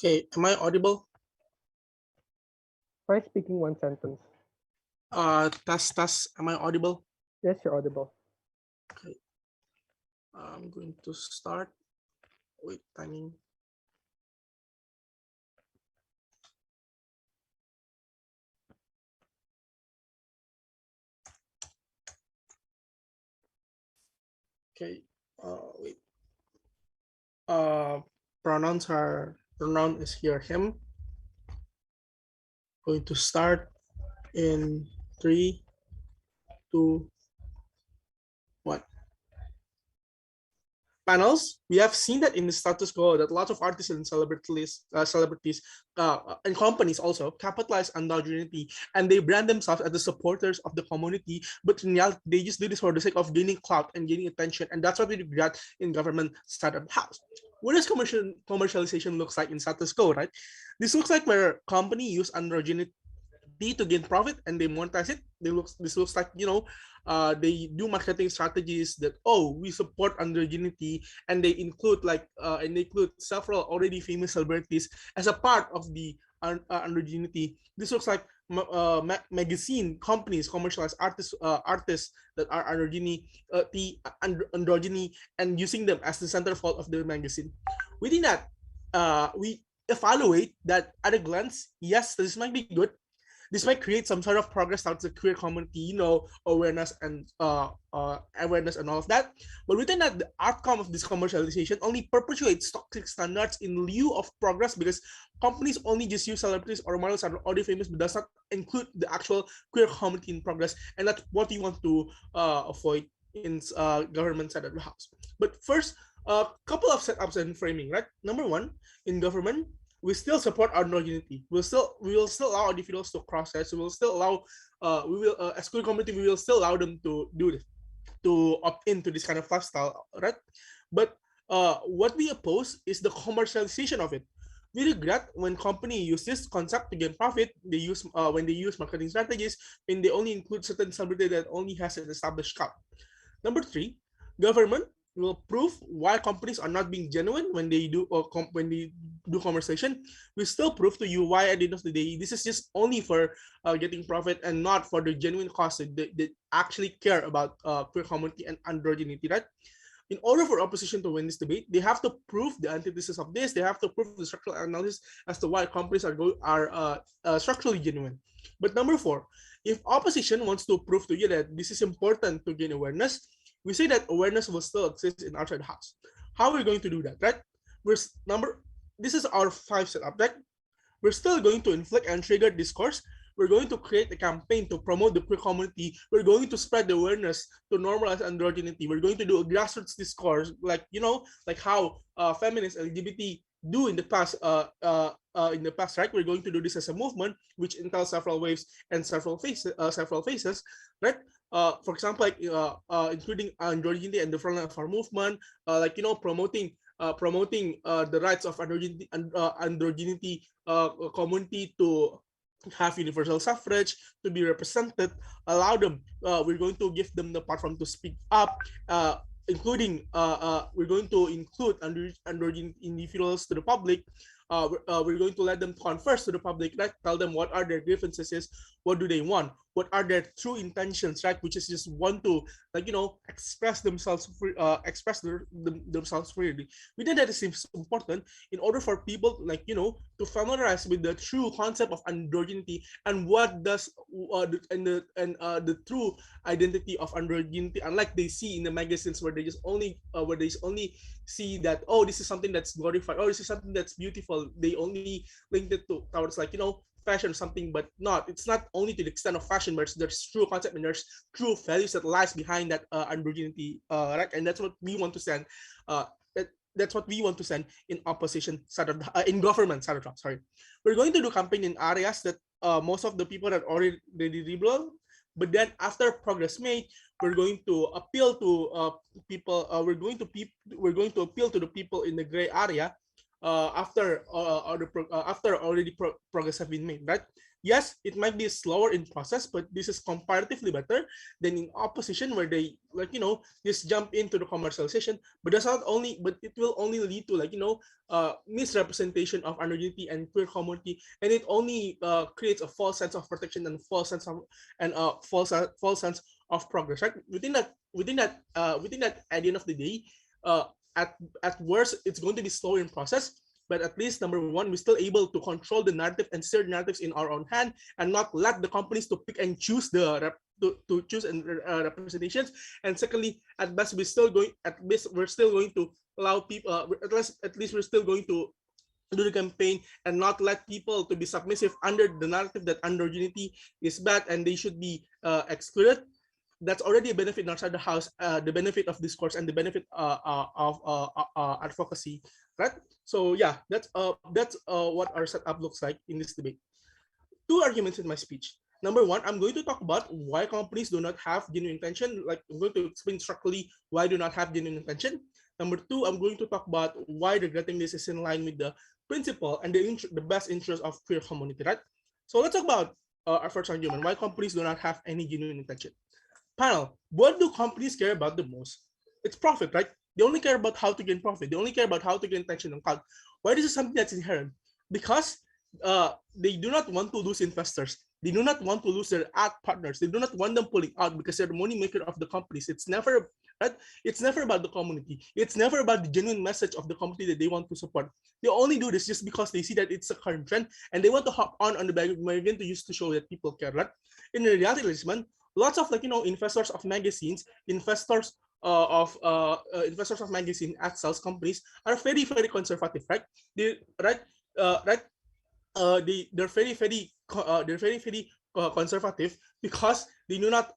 Okay, am I audible? Try speaking one sentence. Test. Am I audible? Yes, you're audible. Okay, I'm going to start with timing. Okay, wait. Pronoun is here him. Going to start in 3, 2, 1. Panels, we have seen that in the status quo that lots of artists and celebrities and companies also capitalize on androgyny, and they brand themselves as the supporters of the community, but in reality they just do this for the sake of gaining clout and gaining attention, and that's what we regret in government startup house. What does commercialization looks like in status quo, right? This looks like where company use androgyny to gain profit and they monetize it. This looks like, they do marketing strategies that, oh, we support androgenity, and they include several already famous celebrities as a part of the androgenity. This looks like magazine companies commercialize artists that are androgyny, and using them as the centerfold of the magazine. Within that, we evaluate that at a glance, yes, this might be good. This might create some sort of progress towards the queer community, awareness and all of that. But within that, the outcome of this commercialization only perpetuates toxic standards in lieu of progress, because companies only just use celebrities or models that are already famous, but does not include the actual queer community in progress, and that's what we want to avoid in government side of the house. But first, a couple of setups and framing, right? Number one, in government, we still support androgenity. We will still allow individuals to cross-sex. We will still allow as queer community, we will still allow them to do this, to opt into this kind of lifestyle, right? But what we oppose is the commercialization of it. We regret when company use this concept to gain profit. They use when they use marketing strategies, when they only include certain celebrity that only has an established cult. Number three, government will prove why companies are not being genuine when they do conversation. We still prove to you why at the end of the day this is just only for getting profit and not for the genuine cause that they actually care about queer community and androgenity, right? In order for opposition to win this debate, they have to prove the antithesis of this. They have to prove the structural analysis as to why companies are structurally genuine. But number four, if opposition wants to prove to you that this is important to gain awareness, we say that awareness will still exist in outside the house. How are we going to do that, right? This is our 5 setup, right? We're still going to inflict and trigger discourse. We're going to create a campaign to promote the queer community. We're going to spread the awareness to normalize androgenity. We're going to do a grassroots discourse, like how feminists, LGBT do in the past. Right? We're going to do this as a movement, which entails several waves and several phases, right? For example, including androgyny and the front of our movement, promoting the rights of androgenity community to have universal suffrage, to be represented, allow them. We're going to give them the platform to speak up, including we're going to include androgen individuals to the public. We're going to let them converse to the public, right? Tell them what are their grievances, what do they want, what are their true intentions, right? Which is just want to express themselves themselves freely. We think that is important in order for people to familiarize with the true concept of androgyny and what does the true identity of androgyny, unlike they see in the magazines where they just only see that, oh, this is something that's glorified, oh, this is something that's beautiful. They only linked it to towards fashion or something, but not. It's not only to the extent of fashion, but there's true concept and there's true values that lies behind that androgenity, right? And that's what we want to send. That's what we want to send in opposition side of in government side of the sorry. We're going to do campaign in areas that most of the people are already liberal, but then after progress made, we're going to appeal to people. We're going to appeal to the people in the gray area after already progress have been made, right? Yes, it might be slower in process, but this is comparatively better than in opposition where they just jump into the commercialization. But that's not only, but it will only lead to misrepresentation of androgyny and queer community, and it only creates a false sense of protection and false sense of false sense of progress. Right within that at the end of the day, uh, at worst it's going to be slow in process, but at least number one, we're still able to control the narrative and steer the narratives in our own hand and not let the companies to pick and choose to choose and representations. And secondly, at best we're still going to allow people, at least we're still going to do the campaign and not let people to be submissive under the narrative that androgenity is bad and they should be excluded. That's already a benefit outside the house, the benefit of discourse and the benefit of advocacy, right? So yeah, that's what our setup looks like in this debate. Two arguments in my speech. Number one, I'm going to talk about why companies do not have genuine intention. Like I'm going to explain structurally why do not have genuine intention. Number two, I'm going to talk about why regretting this is in line with the principle and the best interest of queer community, right? So let's talk about our first argument, why companies do not have any genuine intention. Panel, what do companies care about the most? It's profit, right? They only care about how to gain profit. They only care about how to gain attention and clout. Why this is something that's inherent? Because they do not want to lose investors. They do not want to lose their ad partners. They do not want them pulling out because they're the money maker of the companies. It's never right. It's never about the community. It's never about the genuine message of the company that they want to support. They only do this just because they see that it's a current trend and they want to hop on the bandwagon to use to show that people care. Right? In reality, man, lots of investors of magazines, investors of magazine ad sales companies are very very conservative, right? They right right they're very very conservative because they do not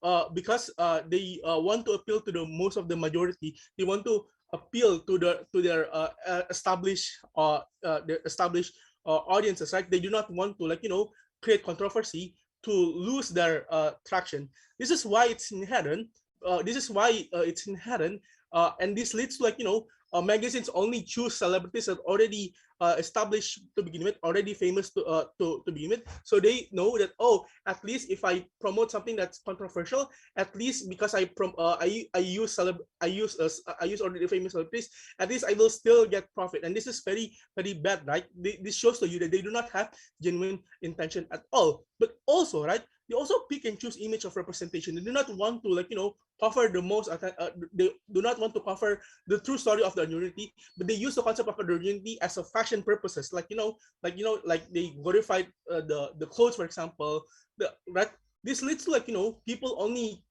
they want to appeal to the most of the majority. They want to appeal to their established audiences, right? They do not want to create controversy to lose their traction. This is why it's inherent. And this leads to magazines only choose celebrities that already established to begin with, already famous to begin with. So they know that, oh, at least if I promote something that's controversial, at least because I use already famous celebrities, at least I will still get profit. And this is very very bad, right? This shows to you that they do not have genuine intention at all. But also, right, they also pick and choose image of representation. They do not want to cover the most. They do not want to cover the true story of the androgenity, but they use the concept of androgenity as a fashion purposes. Like they glorified the clothes, for example. Right. This leads to people only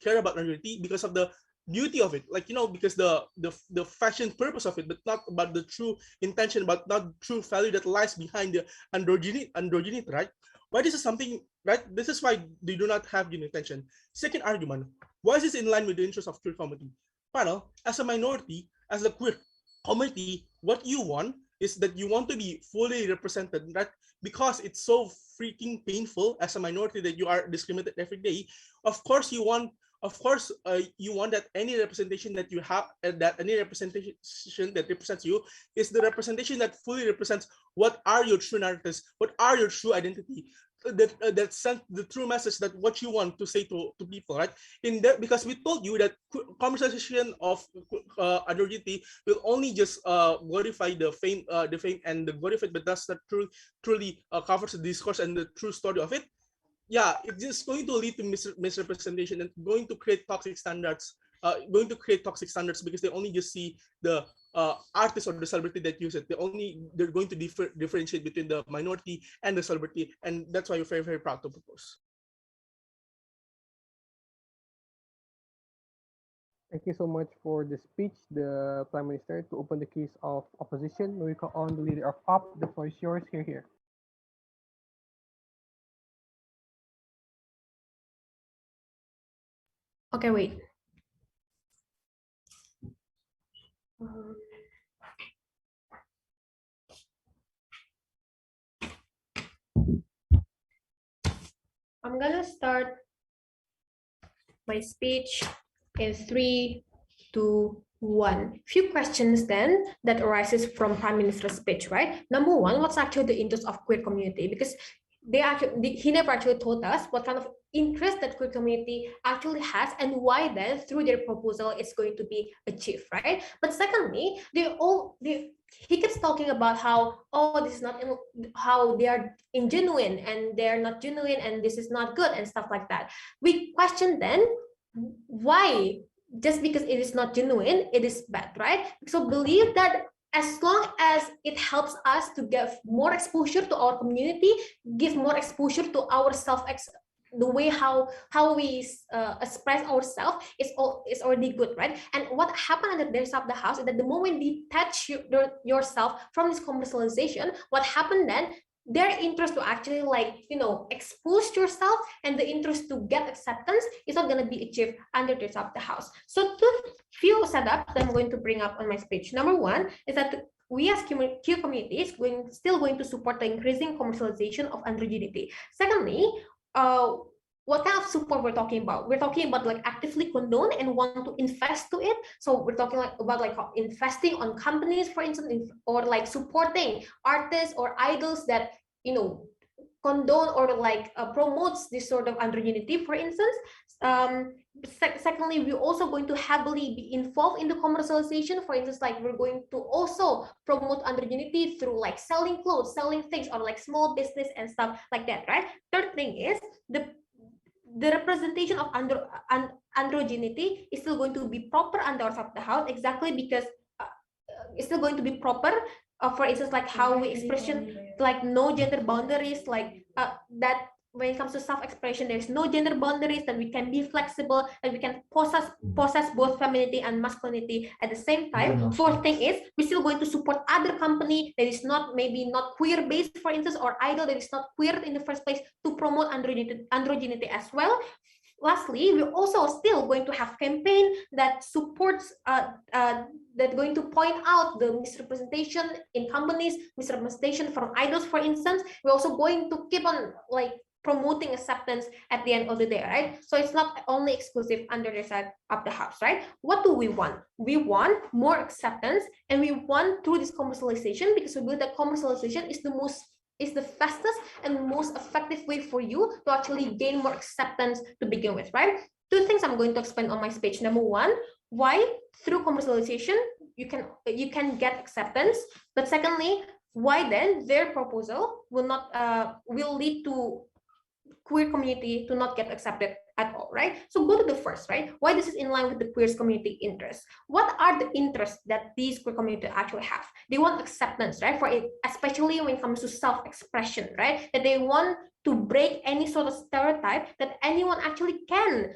care about androgenity because of the beauty of it, because the fashion purpose of it, but not about the true intention, but not true value that lies behind the androgyny, right? Why this is something, right? This is why they do not have genuine intention. Second argument, why is this in line with the interests of queer community? Panel, as a minority, as a queer community, what you want is that you want to be fully represented, right? Because it's so freaking painful as a minority that you are discriminated every day. Of course, you want that any representation that you have, that any representation that represents you is the representation that fully represents what are your true narratives, what are your true identity, that sent the true message that what you want to say to people, right? In that, because we told you that commercialization of androgyny will only just glorify the fame and the glorified, but that's not truly covers the discourse and the true story of it. Yeah, it's just going to lead to misrepresentation and going to create toxic standards. Because they only just see the artist or the celebrity that use it. They're going to differentiate between the minority and the celebrity, and that's why we're very very proud to propose. Thank you so much for the speech, the Prime Minister, to open the case of opposition. We call on the leader of OP. The floor is yours. Here. Okay, wait. I'm gonna start my speech in 3, 2, 1. Few questions then that arises from Prime Minister's speech, right? Number one, what's actually the interest of queer community? Because he never actually told us what kind of interest that queer community actually has, and why then through their proposal it's going to be achieved, right? But secondly, he keeps talking about how, oh, this is not how they are ingenuine and they're not genuine and this is not good and stuff like that. We question then why just because it is not genuine it is bad, right? So believe that as long as it helps us to give more exposure to our community, give more exposure to our the way how we express ourselves is already good, right? And what happened at the rest of the house is that the moment you detach yourself from this commercialization, what happened then, their interest to actually expose yourself and the interest to get acceptance is not going to be achieved under the rest of the house. So two few setups that I'm going to bring up on my speech. Number one is that we as queer communities still going to support the increasing commercialization of androgenity. Secondly, what kind of support we're talking about? We're talking about like actively condone and want to invest to it. So we're talking about investing on companies, for instance, or like supporting artists or idols that condone or promotes this sort of androgenity, for instance. Secondly, we're also going to heavily be involved in the commercialization. For instance, like we're going to also promote androgenity through like selling clothes, selling things, or like small business and stuff like that, right? Third thing is the representation of androgenity is still going to be proper under of the house, exactly because it's still going to be proper. For instance, like how we expression, like no gender boundaries, like that when it comes to self-expression, there's no gender boundaries, that we can be flexible, and we can possess both femininity and masculinity at the same time. Fourth thing is we're still going to support other company that is not maybe not queer based, for instance, or idol that is not queer in the first place, to promote androgenity as well. Lastly, we're also still going to have campaign that supports that going to point out the misrepresentation in companies, misrepresentation from idols, for instance. We're also going to keep on like promoting acceptance at the end of the day, right? So it's not only exclusive under the side of the house, right? What do we want? We want more acceptance, and we want through this commercialization, because we believe that commercialization is the fastest and most effective way for you to actually gain more acceptance to begin with, right? Two things I'm going to explain on my speech. Number one, why through commercialization you can get acceptance, but secondly, why then their proposal will lead to queer community to not get accepted at all, right? So go to the first, right? Why this is in line with the queer community interests. What are the interests that these queer community actually have? They want acceptance, right? For it, especially when it comes to self-expression, right? That they want to break any sort of stereotype that anyone actually can,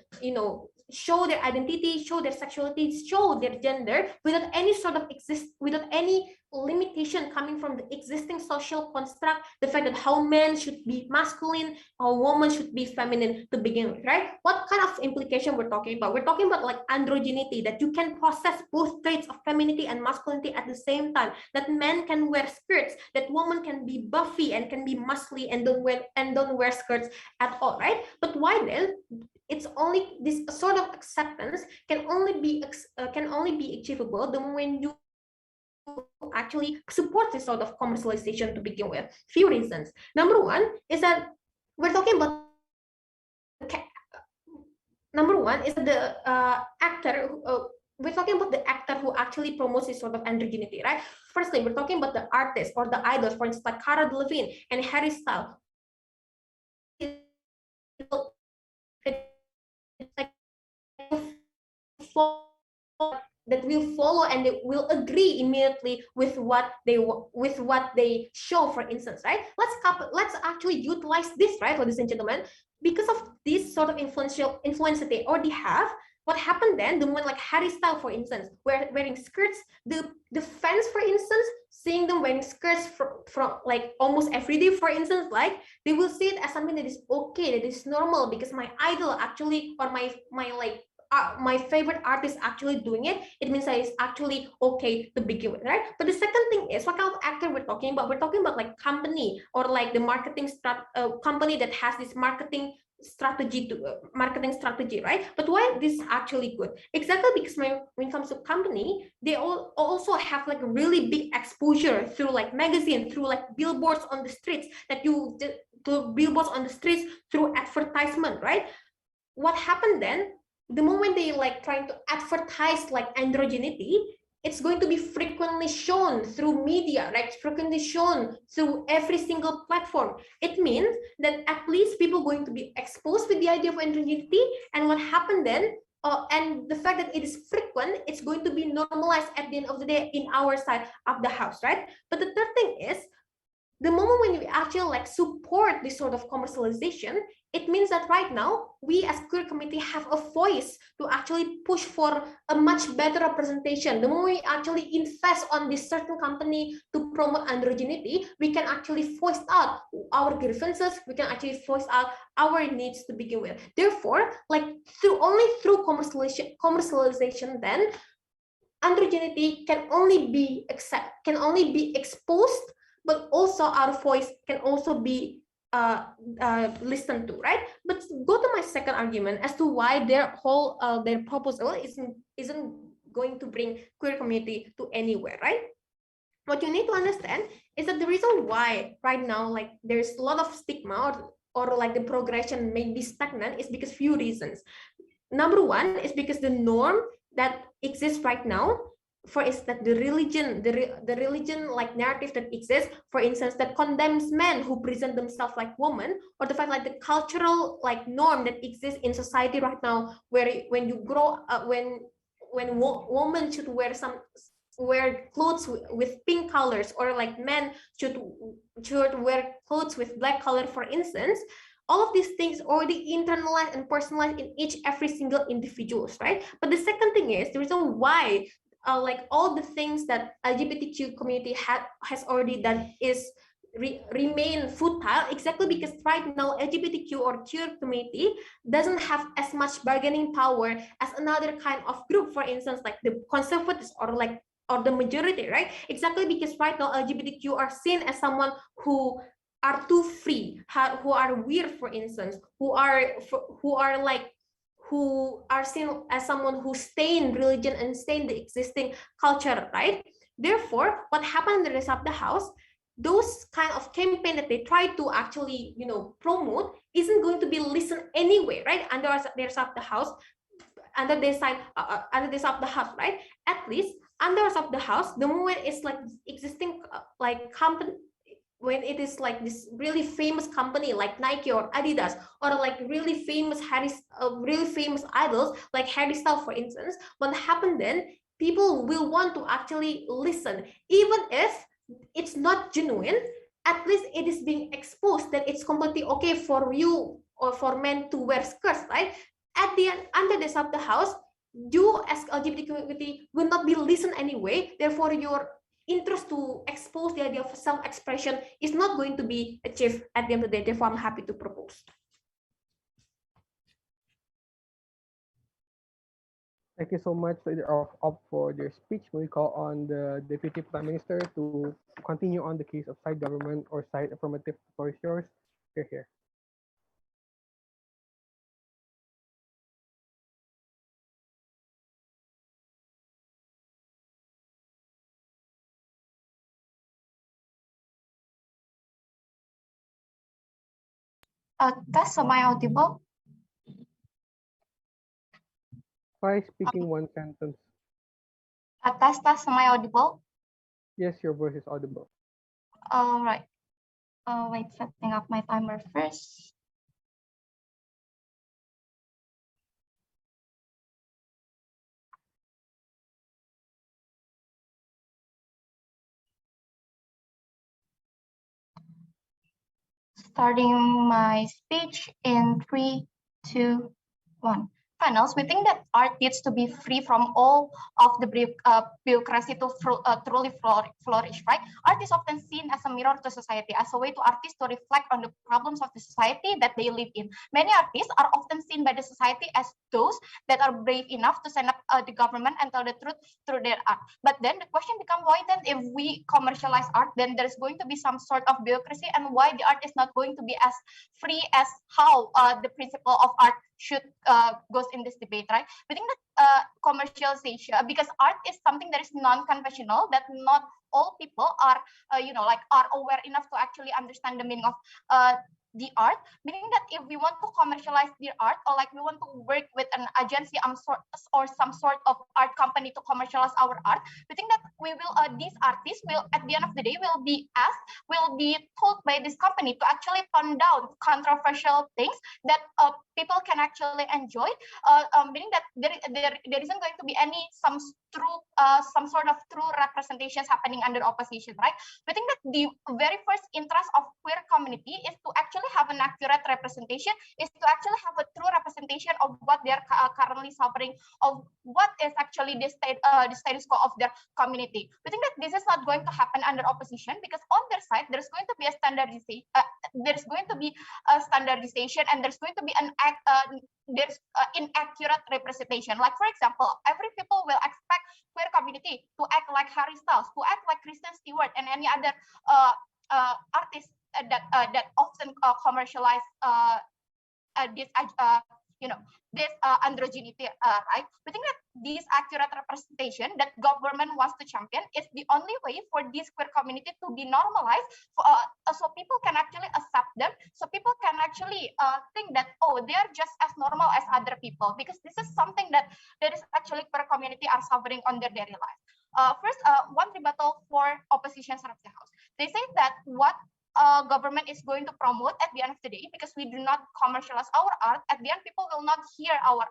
show their identity, show their sexuality, show their gender without any sort of without any limitation coming from the existing social construct, the fact that how men should be masculine, how women should be feminine to begin with, right? What kind of implication we're talking about? We're talking about like androgenity, that you can possess both traits of femininity and masculinity at the same time, that men can wear skirts, that women can be buffy and can be muscly and don't wear skirts at all, right? But why then it's only this sort of acceptance can only be achievable the moment you actually support this sort of commercialization to begin with. Few reasons. Number one is that we're talking about the actor. We're talking about the actor who actually promotes this sort of androgenity, right? Firstly, we're talking about the artists or the idols, for instance, like Cara Delevingne and Harry Styles. That will follow and they will agree immediately with what they show, for instance, right? Let's actually utilize this, right, ladies and gentlemen, because of this sort of influence that they already have. What happened then, the moment like Harry Styles, for instance, wearing skirts, the fans, for instance, seeing them wearing skirts from like almost every day, for instance, like they will see it as something that is okay, that is normal, because my idol actually, or my favorite artist actually doing it. It means that it's actually okay to begin with, right? But the second thing is, what kind of actor we're talking about? We're talking about like company or like the marketing company that has this marketing strategy to marketing strategy, right? But why this is actually good? Exactly because when it comes to company, they also have like a really big exposure through like magazine, through like billboards on the streets through advertisement, right? What happened then? The moment they like trying to advertise like androgenity, it's going to be frequently shown through media, right? Frequently shown through every single platform. It means that at least people going to be exposed with the idea of androgenity. And what happened then? And the fact that it is frequent, it's going to be normalized at the end of the day in our side of the house, right? But the third thing is, the moment when you actually like support this sort of commercialization, it means that right now we as queer community have a voice to actually push for a much better representation. The moment we actually invest on this certain company to promote androgenity, we can actually voice out our grievances, we can actually voice out our needs to begin with. Therefore, like only through commercialization then androgenity can only be exposed, but also our voice can also be listened to, right? But go to my second argument as to why their whole their proposal isn't going to bring queer community to anywhere, right? What you need to understand is that the reason why right now like there's a lot of stigma or like the progression may be stagnant is because few reasons. Number one is because the norm that exists right now, for instance, the religion like narrative that exists, for instance, that condemns men who present themselves like women, or the fact like the cultural like norm that exists in society right now, where when you grow up, when women should wear clothes with pink colors, or like men should wear clothes with black color, for instance. All of these things already internalized and personalized in every single individuals, right? But the second thing is the reason why like all the things that LGBTQ community has already done is remain futile, exactly because right now LGBTQ or queer community doesn't have as much bargaining power as another kind of group, for instance, like the conservatives or the majority, right? Exactly because right now LGBTQ are seen as someone who are too free, who are weird, for instance, who are seen as someone who stain religion and stain the existing culture, right? Therefore, what happened in the rest of the house, those kind of campaign that they try to actually promote isn't going to be listened anyway, right? Under the rest of the house, under this side, under this of the house, right? At least under of the house, the moment is like existing like company, when it is like this really famous company like Nike or Adidas, or like really famous idols like Harry Styles, for instance, what happened then, people will want to actually listen, even if it's not genuine. At least it is being exposed that it's completely okay for you or for men to wear skirts, right? At the end, under the sub the house, you as LGBT community will not be listened anyway. Therefore, your interest to expose the idea of self-expression is not going to be achieved at the end of the day. Therefore, I'm happy to propose. Thank you so much, Leader of Op, for their speech. We call on the Deputy Prime Minister to continue on the case of side government or side affirmative. The floor is yours. Here. Tess, am I audible? Try speaking one sentence. Tess, am I audible? Yes, your voice is audible. All right. Wait, setting up my timer first. Starting my speech in 3, 2, 1. panels, we think that art needs to be free from all of the bureaucracy to truly flourish, right? Art is often seen as a mirror to society, as a way to artists to reflect on the problems of the society that they live in. Many artists are often seen by the society as those that are brave enough to stand up the government and tell the truth through their art. But then the question becomes, why then if we commercialize art, then there's going to be some sort of bureaucracy, and why the art is not going to be as free as how the principle of art should goes in this debate, right? We think that commercialization, because art is something that is non-conventional, that not all people are, are aware enough to actually understand the meaning of the art, meaning that if we want to commercialize the art, or like we want to work with an agency or some sort of art company to commercialize our art, we think that we will these artists will, at the end of the day, will be told by this company to actually tone down controversial things that people can actually enjoy, meaning that there isn't going to be some sort of true representations happening under opposition, right? We think that the very first interest of queer community is to actually have an accurate representation, is to actually have a true representation of what they're currently suffering, of what is actually the status quo of their community. We think that this is not going to happen under opposition, because on their side there's going to be a standardization, and there's going to be an inaccurate representation. Like, for example, every people will expect queer community to act like Harry Styles, to act like Kristen Stewart, and any other artists that often commercialize this androgenity, right? We think that this accurate representation that government wants to champion is the only way for this queer community to be normalized, so people can actually accept them, so people can actually think that, oh, they are just as normal as other people, because this is something that is actually queer community are suffering on their daily life. First, one rebuttal for opposition side of the house. They say that what government is going to promote at the end of the day, because we do not commercialize our art, at the end people will not hear our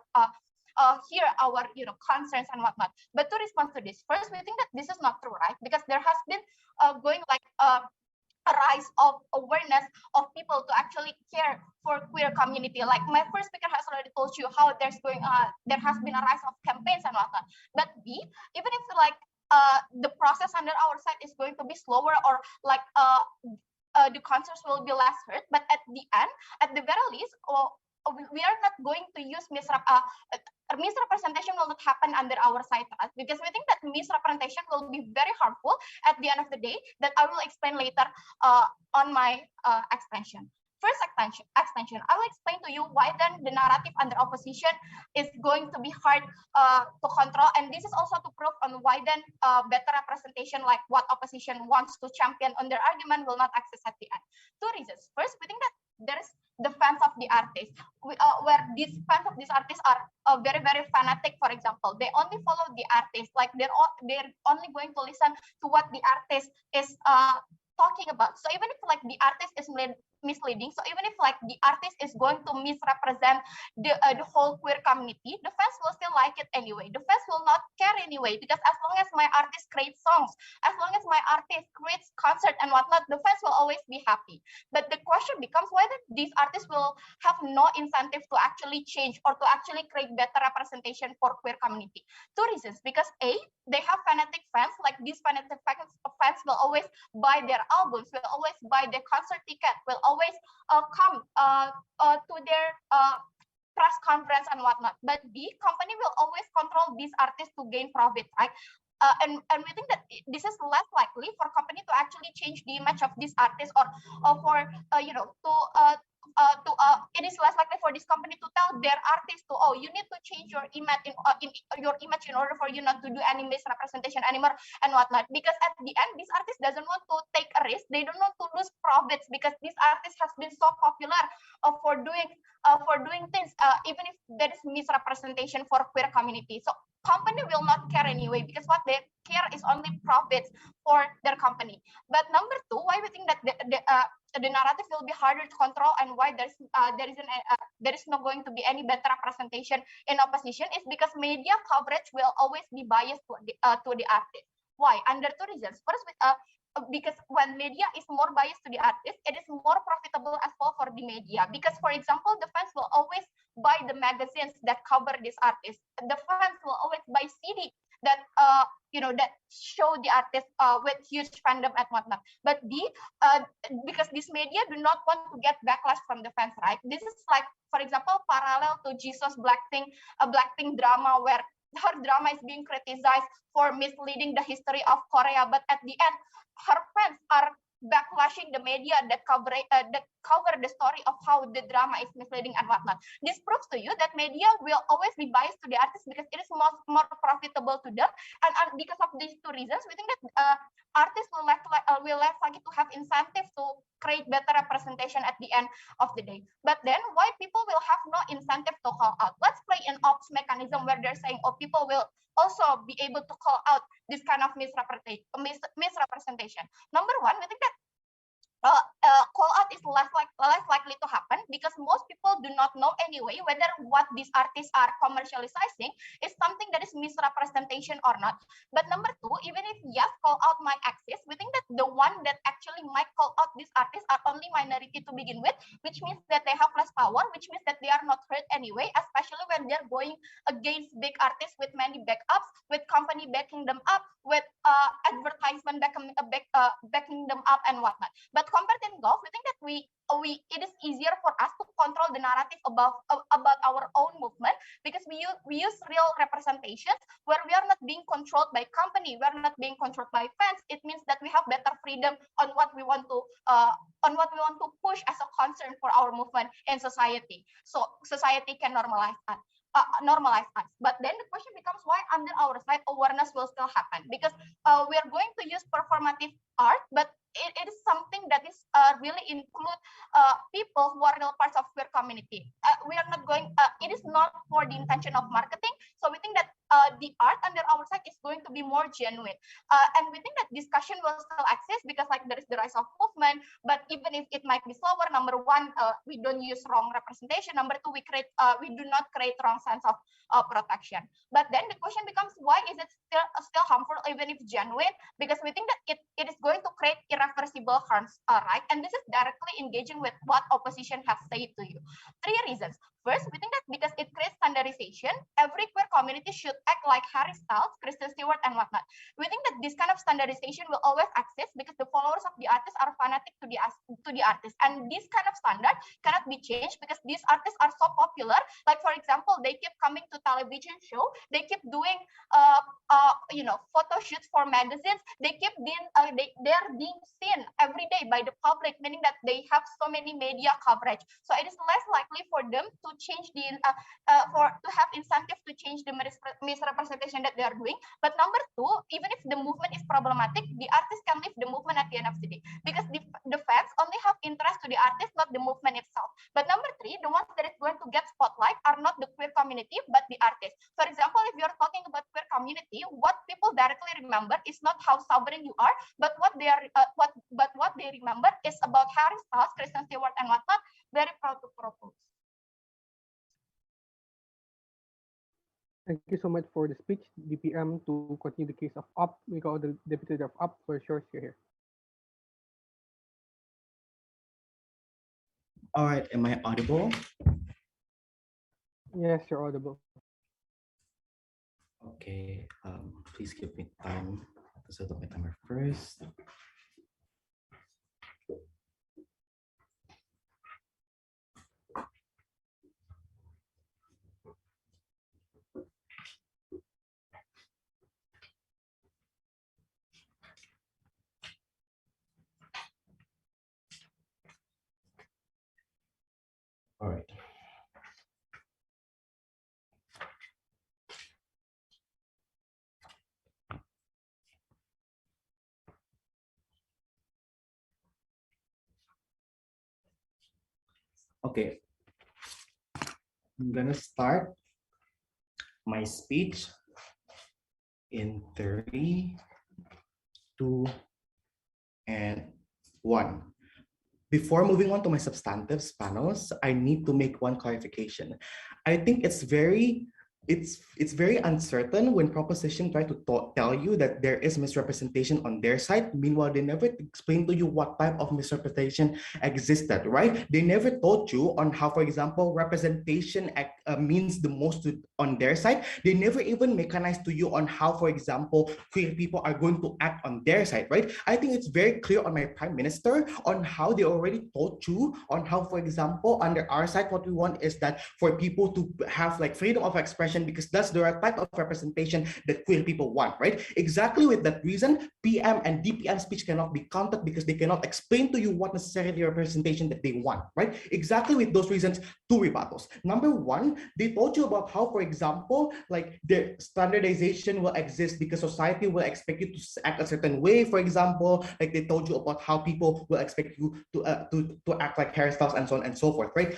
concerns and whatnot. But to respond to this, first, we think that this is not true, right? Because there has been going like a rise of awareness of people to actually care for queer community. Like my first speaker has already told you how there has been a rise of campaigns and whatnot. But even if like the process under our side is going to be slower, or like the concerts will be less heard, but at the end, at the very least, we are not going to use misrepresentation will not happen under our side, because we think that misrepresentation will be very harmful at the end of the day, that I will explain later on my extension. First extension, I will explain to you why then the narrative under opposition is going to be hard to control, and this is also to prove on why then better representation, like what opposition wants to champion on their argument, will not exist at the end. Two reasons. First, we think that there is the fans of the artist, where these fans of these artists are very, very fanatic. For example, they only follow the artist, like they're only going to listen to what the artist is talking about. So even if like the artist is misleading, so even if like the artist is going to misrepresent the whole queer community, the fans will still like it anyway. The fans will not care anyway, because as long as my artist creates songs, as long as my artist creates concert and whatnot, the fans will always be happy. But the question becomes whether these artists will have no incentive to actually change or to actually create better representation for queer community. Two reasons. Because A, they have fanatic fans, like these fanatic fans will always buy their albums, will always buy their concert ticket, will always come to their press conference and whatnot. But the company will always control these artists to gain profit, right? And we think that this is less likely for company to actually change the image of this artist, or for it is less likely for this company to tell their artists to, oh, you need to change your image in order for you not to do any misrepresentation anymore and whatnot. Because at the end, this artist doesn't want to take a risk. They don't want to lose profits, because this artist has been so popular for doing things, even if there is misrepresentation for queer community. So company will not care anyway, because what they care is only profits for their company. But number two, why we think that the narrative will be harder to control, and why there is not going to be any better representation in opposition, is because media coverage will always be biased to the artist. Why? Under two reasons. First, because when media is more biased to the artist, it is more profitable as well for the media. Because, for example, the fans will always buy the magazines that cover this artist. The fans will always buy CD that that show the artist with huge fandom and whatnot. But because this media do not want to get backlash from the fans, right? This is like, for example, parallel to Jesus Blackpink, a Blackpink drama where her drama is being criticized for misleading the history of Korea, but at the end, her fans are backlashing the media that cover the story of how the drama is misleading and whatnot. This proves to you that media will always be biased to the artist because it is more profitable to them. And because of these two reasons, we think that artists will less likely to have incentive to create better representation at the end of the day. But then, why people will have no incentive to call out? Let's play an ops mechanism where they're saying, oh, people will also be able to call out this kind of misrepresentation. Number one, we think that call out is less likely to happen because most people do not know anyway whether what these artists are commercializing is something that is misrepresentation or not. But number two, even if yes, call out might exist, we think that the one that actually might call out these artists are only minority to begin with, which means that they have less power, which means that they are not heard anyway, especially when they're going against big artists with many backups, with company backing them up, with advertisement backing them up and whatnot. But compared in golf, we think that it is easier for us to control the narrative about our own movement because we use real representations where we are not being controlled by company, we are not being controlled by fans. It means that we have better freedom on what we want to push as a concern for our movement in society. So society can normalize us. But then the question becomes, why under our side awareness will still happen? Because we are going to use performative art, but it is something that is really include people who are real parts of queer community. We are not going, it is not for the intention of marketing. So we think that the art under our side is going to be more genuine. And we think that discussion will still exist because like there is the rise of movement, but even if it might be slower, number one, we don't use wrong representation. Number two, we do not create wrong sense of protection. But then the question becomes, why is it still harmful even if genuine? Because we think that it is going to create irreversible harms, right? And this is directly engaging with what opposition has said to you. Three reasons. First, we think that because it creates standardization, every queer community should act like Harry Styles, Kristen Stewart, and whatnot. We think that this kind of standardization will always exist because the followers of the artist are fanatic to the artist, and this kind of standard cannot be changed because these artists are so popular. Like for example, they keep coming to television show, they keep doing photo shoots for magazines, they keep they are being seen every day by the public, meaning that they have so many media coverage. So it is less likely for them to change to have incentive to change the misrepresentation that they are doing. But number two, even if the movement is problematic, the artist can leave the movement at the end of the day because the fans only have interest to the artist, not the movement itself. But number three, the ones that is going to get spotlight are not the queer community but the artist. For example, if you're talking about queer community, what people directly remember is not how sovereign you are, but what they remember is about Harry Styles, Kristen Stewart, and whatnot. Very proud to propose. Thank you so much for the speech, DPM, to continue the case of UP. We call the deputy of UP for sure here. All right, am I audible? Yes, you're audible. Okay, please give me time to set up my timer first. All right. Okay, I'm gonna start my speech in 3, 2, and 1. Before moving on to my substantives panels, I need to make one clarification. I think it's very it's very uncertain when proposition try to tell you that there is misrepresentation on their side. Meanwhile, they never explain to you what type of misrepresentation existed, right? They never told you on how, for example, representation means the most on their side. They never even mechanized to you on how, for example, queer people are going to act on their side, right? I think it's very clear on my prime minister on how they already told you on how, for example, under our side, what we want is that for people to have like freedom of expression, because that's the right type of representation that queer people want, right? Exactly with that reason, PM and DPM speech cannot be counted because they cannot explain to you what necessarily representation that they want, right? Exactly with those reasons, two rebuttals. Number one, they told you about how, for example, like the standardization will exist because society will expect you to act a certain way. For example, like they told you about how people will expect you to act like hairstyles and so on and so forth, right?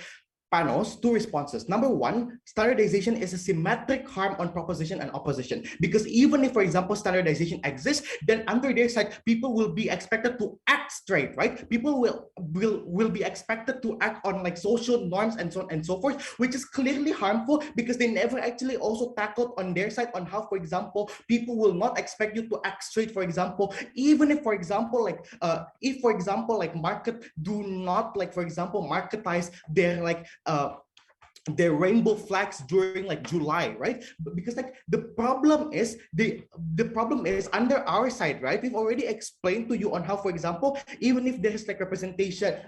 Panos, two responses. Number one, standardization is a symmetric harm on proposition and opposition. Because even if, for example, standardization exists, then under their side, people will be expected to act straight, right? People will be expected to act on like social norms and so on and so forth, which is clearly harmful because they never actually also tackled on their side on how, for example, people will not expect you to act straight, for example, even if, for example, if, for example, like market do not, like, for example, marketize their rainbow flags during like July, right? Because like the problem is under our side, right? We've already explained to you on how, for example, even if there's like representation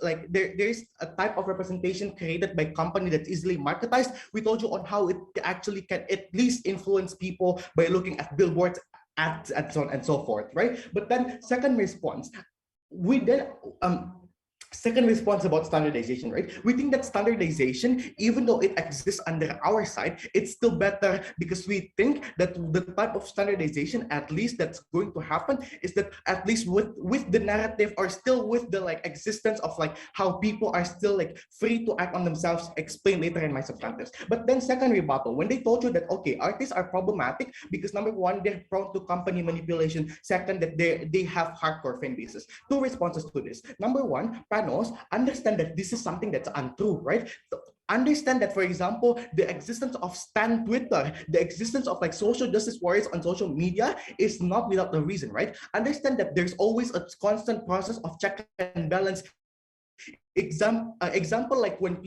like there's a type of representation created by company that's easily marketized, we told you on how it actually can at least influence people by looking at billboards, ads, and so on and so forth, right? But then second response, we then second response about standardization, right? We think that standardization, even though it exists under our side, it's still better because we think that the type of standardization, at least that's going to happen, is that at least with the narrative or still with the like existence of like how people are still like free to act on themselves, explain later in my substantives. But then second rebuttal, when they told you that, okay, artists are problematic because number one, they're prone to company manipulation. Second, that they have hardcore fan bases. Two responses to this. Number one, understand that this is something that's untrue, right? So understand that, for example, the existence of Stan Twitter, the existence of like social justice warriors on social media is not without a reason, right? Understand that there's always a constant process of check and balance. Example like when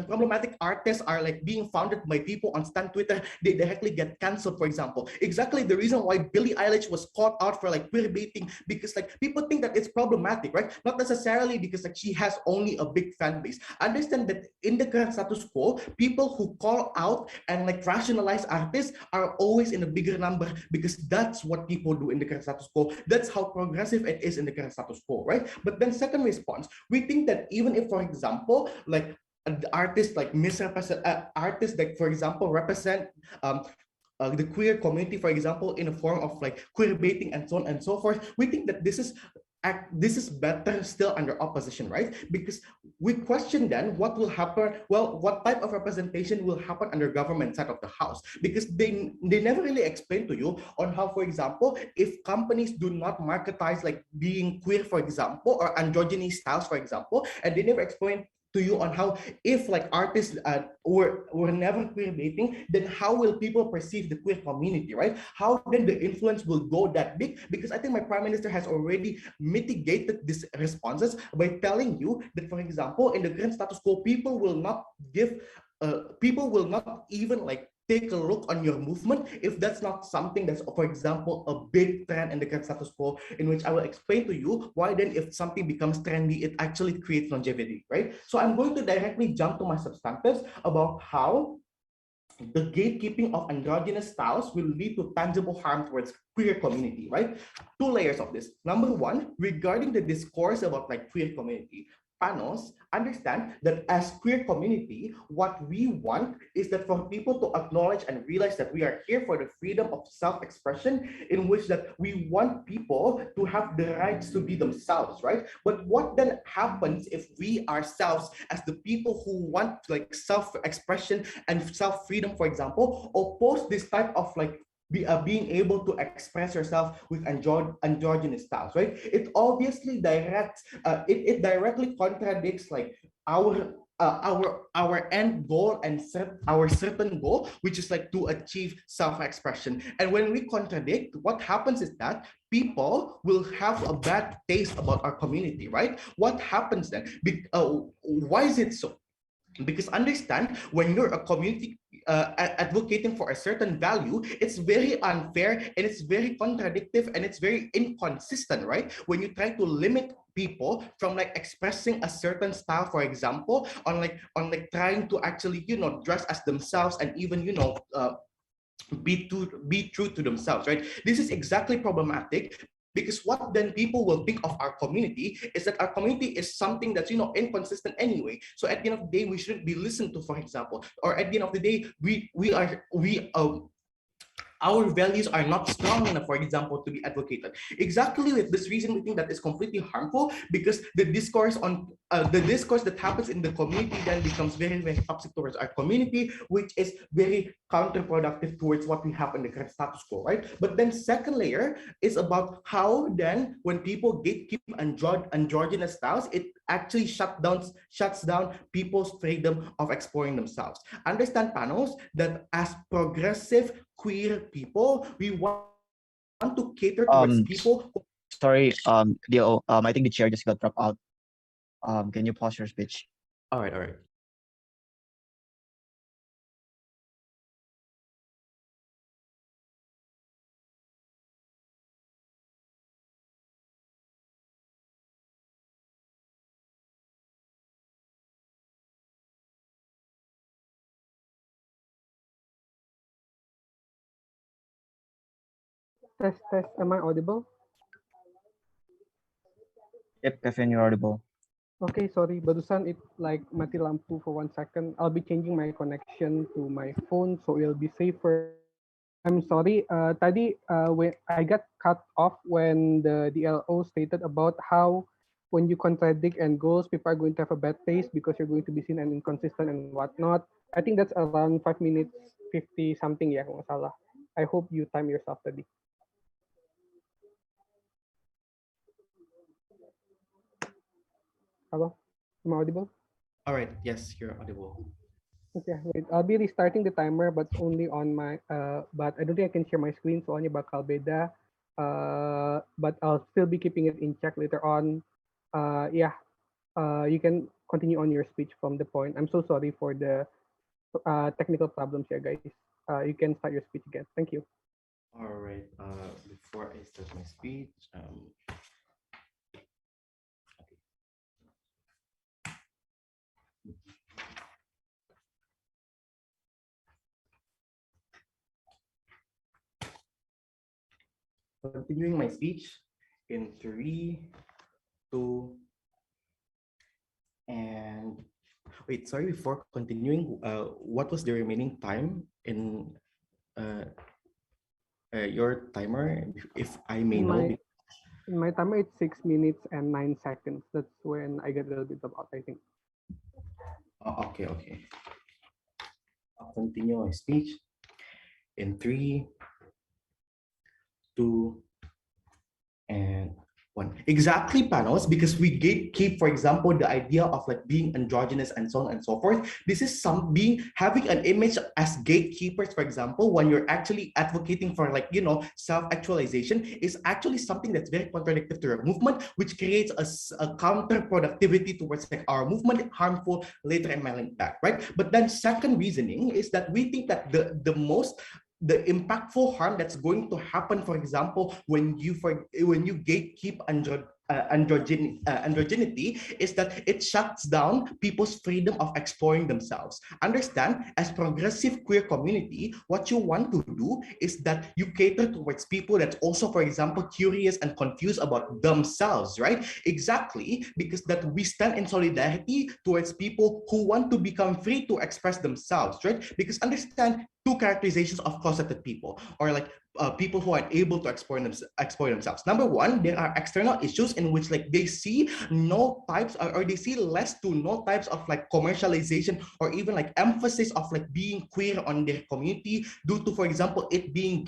problematic artists are like being founded by people on Stan Twitter, they directly get cancelled, for example. Exactly the reason why Billie Eilish was caught out for like queer baiting, because like people think that it's problematic, right? Not necessarily because like she has only a big fan base. Understand that in the current status quo, people who call out and like rationalize artists are always in a bigger number because that's what people do in the current status quo. That's how progressive it is in the current status quo, right? But then second response, we think that even if, for example, like artists like misrepresent artists like, for example, represent the queer community, for example, in a form of like queer baiting and so on and so forth, we think that this is better still under opposition, right? Because we question then what will happen. Well, what type of representation will happen under government side of the house? Because they never really explain to you on how, for example, if companies do not marketize like being queer, for example, or androgyny styles, for example, and they never explain to you on how if like artists were never queer baiting, then how will people perceive the queer community, right? How then the influence will go that big? Because I think my prime minister has already mitigated these responses by telling you that, for example, in the current status quo, people will not even like take a look on your movement if that's not something that's, for example, a big trend in the current status quo, in which I will explain to you why then if something becomes trendy, it actually creates longevity, right? So I'm going to directly jump to my substantives about how the gatekeeping of androgynous styles will lead to tangible harm towards queer community, right? Two layers of this. Number one, regarding the discourse about like queer community, Panos, understand that as queer community, what we want is that for people to acknowledge and realize that we are here for the freedom of self-expression, in which that we want people to have the rights to be themselves, right? But what then happens if we ourselves, as the people who want like self-expression and self-freedom, for example, oppose this type of like being able to express yourself with androgynous styles, right? It obviously directly contradicts like our our end goal and set our certain goal, which is like to achieve self-expression. And when we contradict, what happens is that people will have a bad taste about our community, right? What happens then? Why is it so? Because understand, when you're a community advocating for a certain value, it's very unfair and it's very contradictive and it's very inconsistent, right? When you try to limit people from like expressing a certain style, for example, on like trying to actually, you know, dress as themselves and even, you know, be true to themselves, right? This is exactly problematic, because what then people will think of our community is that our community is something that's, you know, inconsistent anyway. So at the end of the day, we shouldn't be listened to, for example, or at the end of the day, our values are not strong enough, for example, to be advocated. Exactly with this reason, we think that is completely harmful, because the discourse that happens in the community then becomes very, very toxic towards our community, which is very counterproductive towards what we have in the current status quo, right? But then second layer is about how then when people gatekeep androgynous styles, it actually shuts down people's freedom of exploring themselves. Understand, panels, that as progressive queer people, we want to cater towards people. Sorry, I think the chair just got dropped out. Can you pause your speech? All right, all right. Test. Am I audible? Yep, Kevin, you're audible. Okay, sorry. Barusan it like mati lampu for 1 second. I'll be changing my connection to my phone so it'll be safer. I'm sorry. Tadi when I got cut off when the DLO stated about how when you contradict and goals, people are going to have a bad taste because you're going to be seen and inconsistent and whatnot. I think that's around 5 minutes 50 something ya, kung salah. I hope you time yourself tadi. Hello? Am I audible? All right, yes, you're audible. Okay, wait. I'll be restarting the timer, but only on my but I don't think I can share my screen, so only bakal beda. But I'll still be keeping it in check later on. Yeah. You can continue on your speech from the point. I'm so sorry for the technical problems here, guys. You can start your speech again. Thank you. All right. Before I start my speech, continuing my speech in 3, 2, and wait, sorry, before continuing, what was the remaining time in your timer, if I may know? In my timer, it's 6 minutes and 9 seconds. That's when I get a little bit of out, I think. Okay, okay. I'll continue my speech in 3, 2, and 1. Exactly, panels, because we gatekeep, for example, the idea of like being androgynous and so on and so forth. This is having an image as gatekeepers, for example, when you're actually advocating for like, you know, self-actualization, is actually something that's very contradictory to our movement, which creates a counterproductivity towards like our movement, harmful later in my link back, right? But then second reasoning is that we think that the impactful harm that's going to happen, for example, when you gatekeep androgenity, is that it shuts down people's freedom of exploring themselves. Understand, as progressive queer community, what you want to do is that you cater towards people that's also, for example, curious and confused about themselves, right? Exactly, because that we stand in solidarity towards people who want to become free to express themselves, right? Because understand, two characterizations of closeted people, or like people who are able to explore themselves. Number one, there are external issues in which like they see no types, or they see less to no types of like commercialization, or even like emphasis of like being queer on their community, due to, for example, it being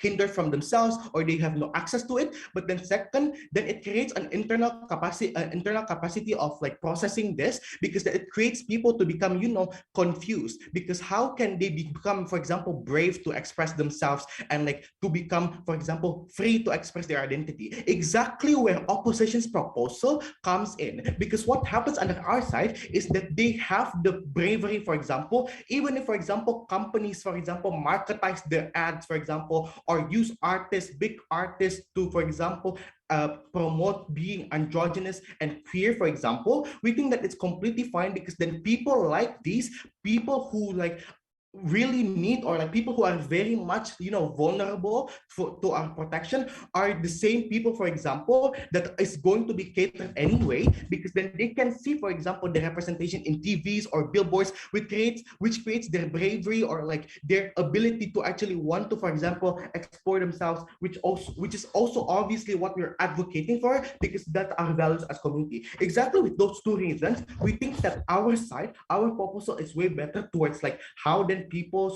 hindered from themselves, or they have no access to it. But then second, then it creates an internal capacity of like processing this, because it creates people to become confused, because how can they become, for example, brave to express themselves, and like to become, for example, free to express their identity? Exactly where opposition's proposal comes in, because what happens under our side is that they have the bravery, for example, even if, for example, companies, for example, marketize their ads, for example, or use big artists to, for example, promote being androgynous and queer, for example. We think that it's completely fine, because then people like these, people who like really need, or like people who are very much vulnerable to our protection, are the same people, for example, that is going to be catered anyway, because then they can see, for example, the representation in TVs or billboards, which creates their bravery, or like their ability to actually want to, for example, explore themselves, which is also obviously what we're advocating for, because that's our values as community. Exactly with those two reasons, we think that our proposal is way better towards like how then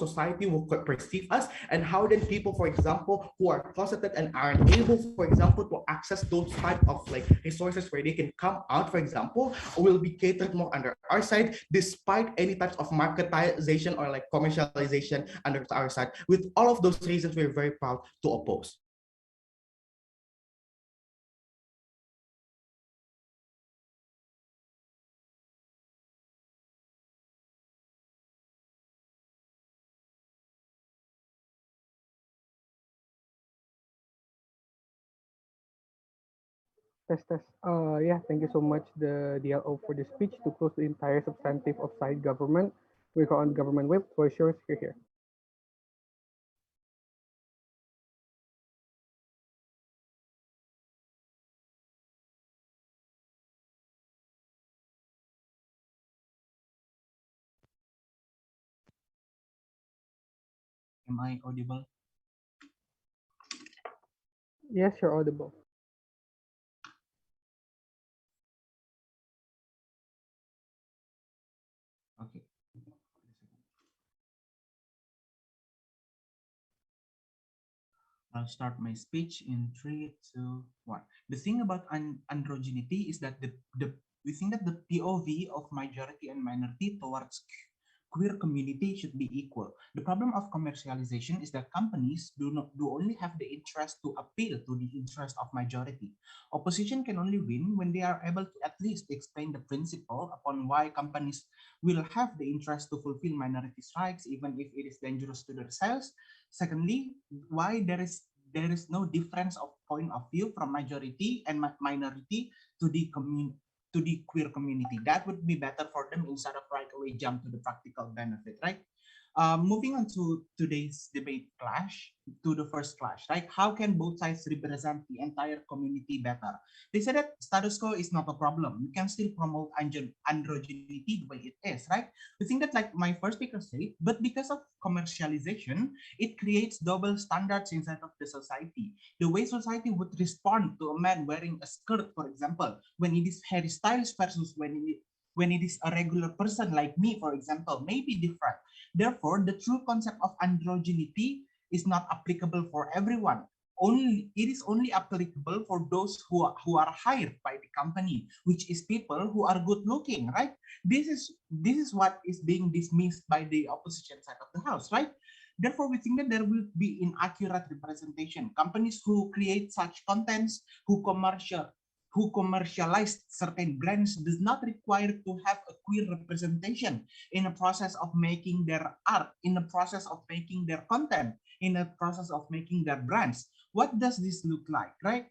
society will perceive us, and how then people, for example, who are closeted and aren't able, for example, to access those type of like resources where they can come out, for example, will be catered more under our side, despite any types of marketization or like commercialization under our side. With all of those reasons, we're very proud to oppose. Test, test. Yeah, thank you so much, the DLO, for the speech to close the entire substantive of side government. We go on government web. For sure, here. Am I audible? Yes, you're audible. Okay. I'll start my speech in 3, 2, 1. The thing about androgenity is that we think that the POV of majority and minority towards queer community should be equal. The problem of commercialization is that companies do only have the interest to appeal to the interest of majority. Opposition can only win when they are able to at least explain the principle upon why companies will have the interest to fulfill minorities' rights, even if it is dangerous to their sales. Secondly, why there is no difference of point of view from majority and minority to the queer community. That would be better for them instead of right away jump to the practical benefit, right? Moving on to today's debate clash, to the first clash, right? How can both sides represent the entire community better? They said that status quo is not a problem. We can still promote androgenity the way it is, right? We think that, like my first speaker said, but because of commercialization, it creates double standards inside of the society. The way society would respond to a man wearing a skirt, for example, when it is Harry Styles versus when it is a regular person like me, for example, may be different. Therefore, the true concept of androgenity is not applicable for everyone. It is only applicable for those who are hired by the company, which is people who are good looking, right? This is what is being dismissed by the opposition side of the house, right? Therefore, we think that there will be inaccurate representation. Companies who create such contents, who commercialize certain brands, does not require to have a queer representation in the process of making their art, in the process of making their content, in the process of making their brands. What does this look like, right?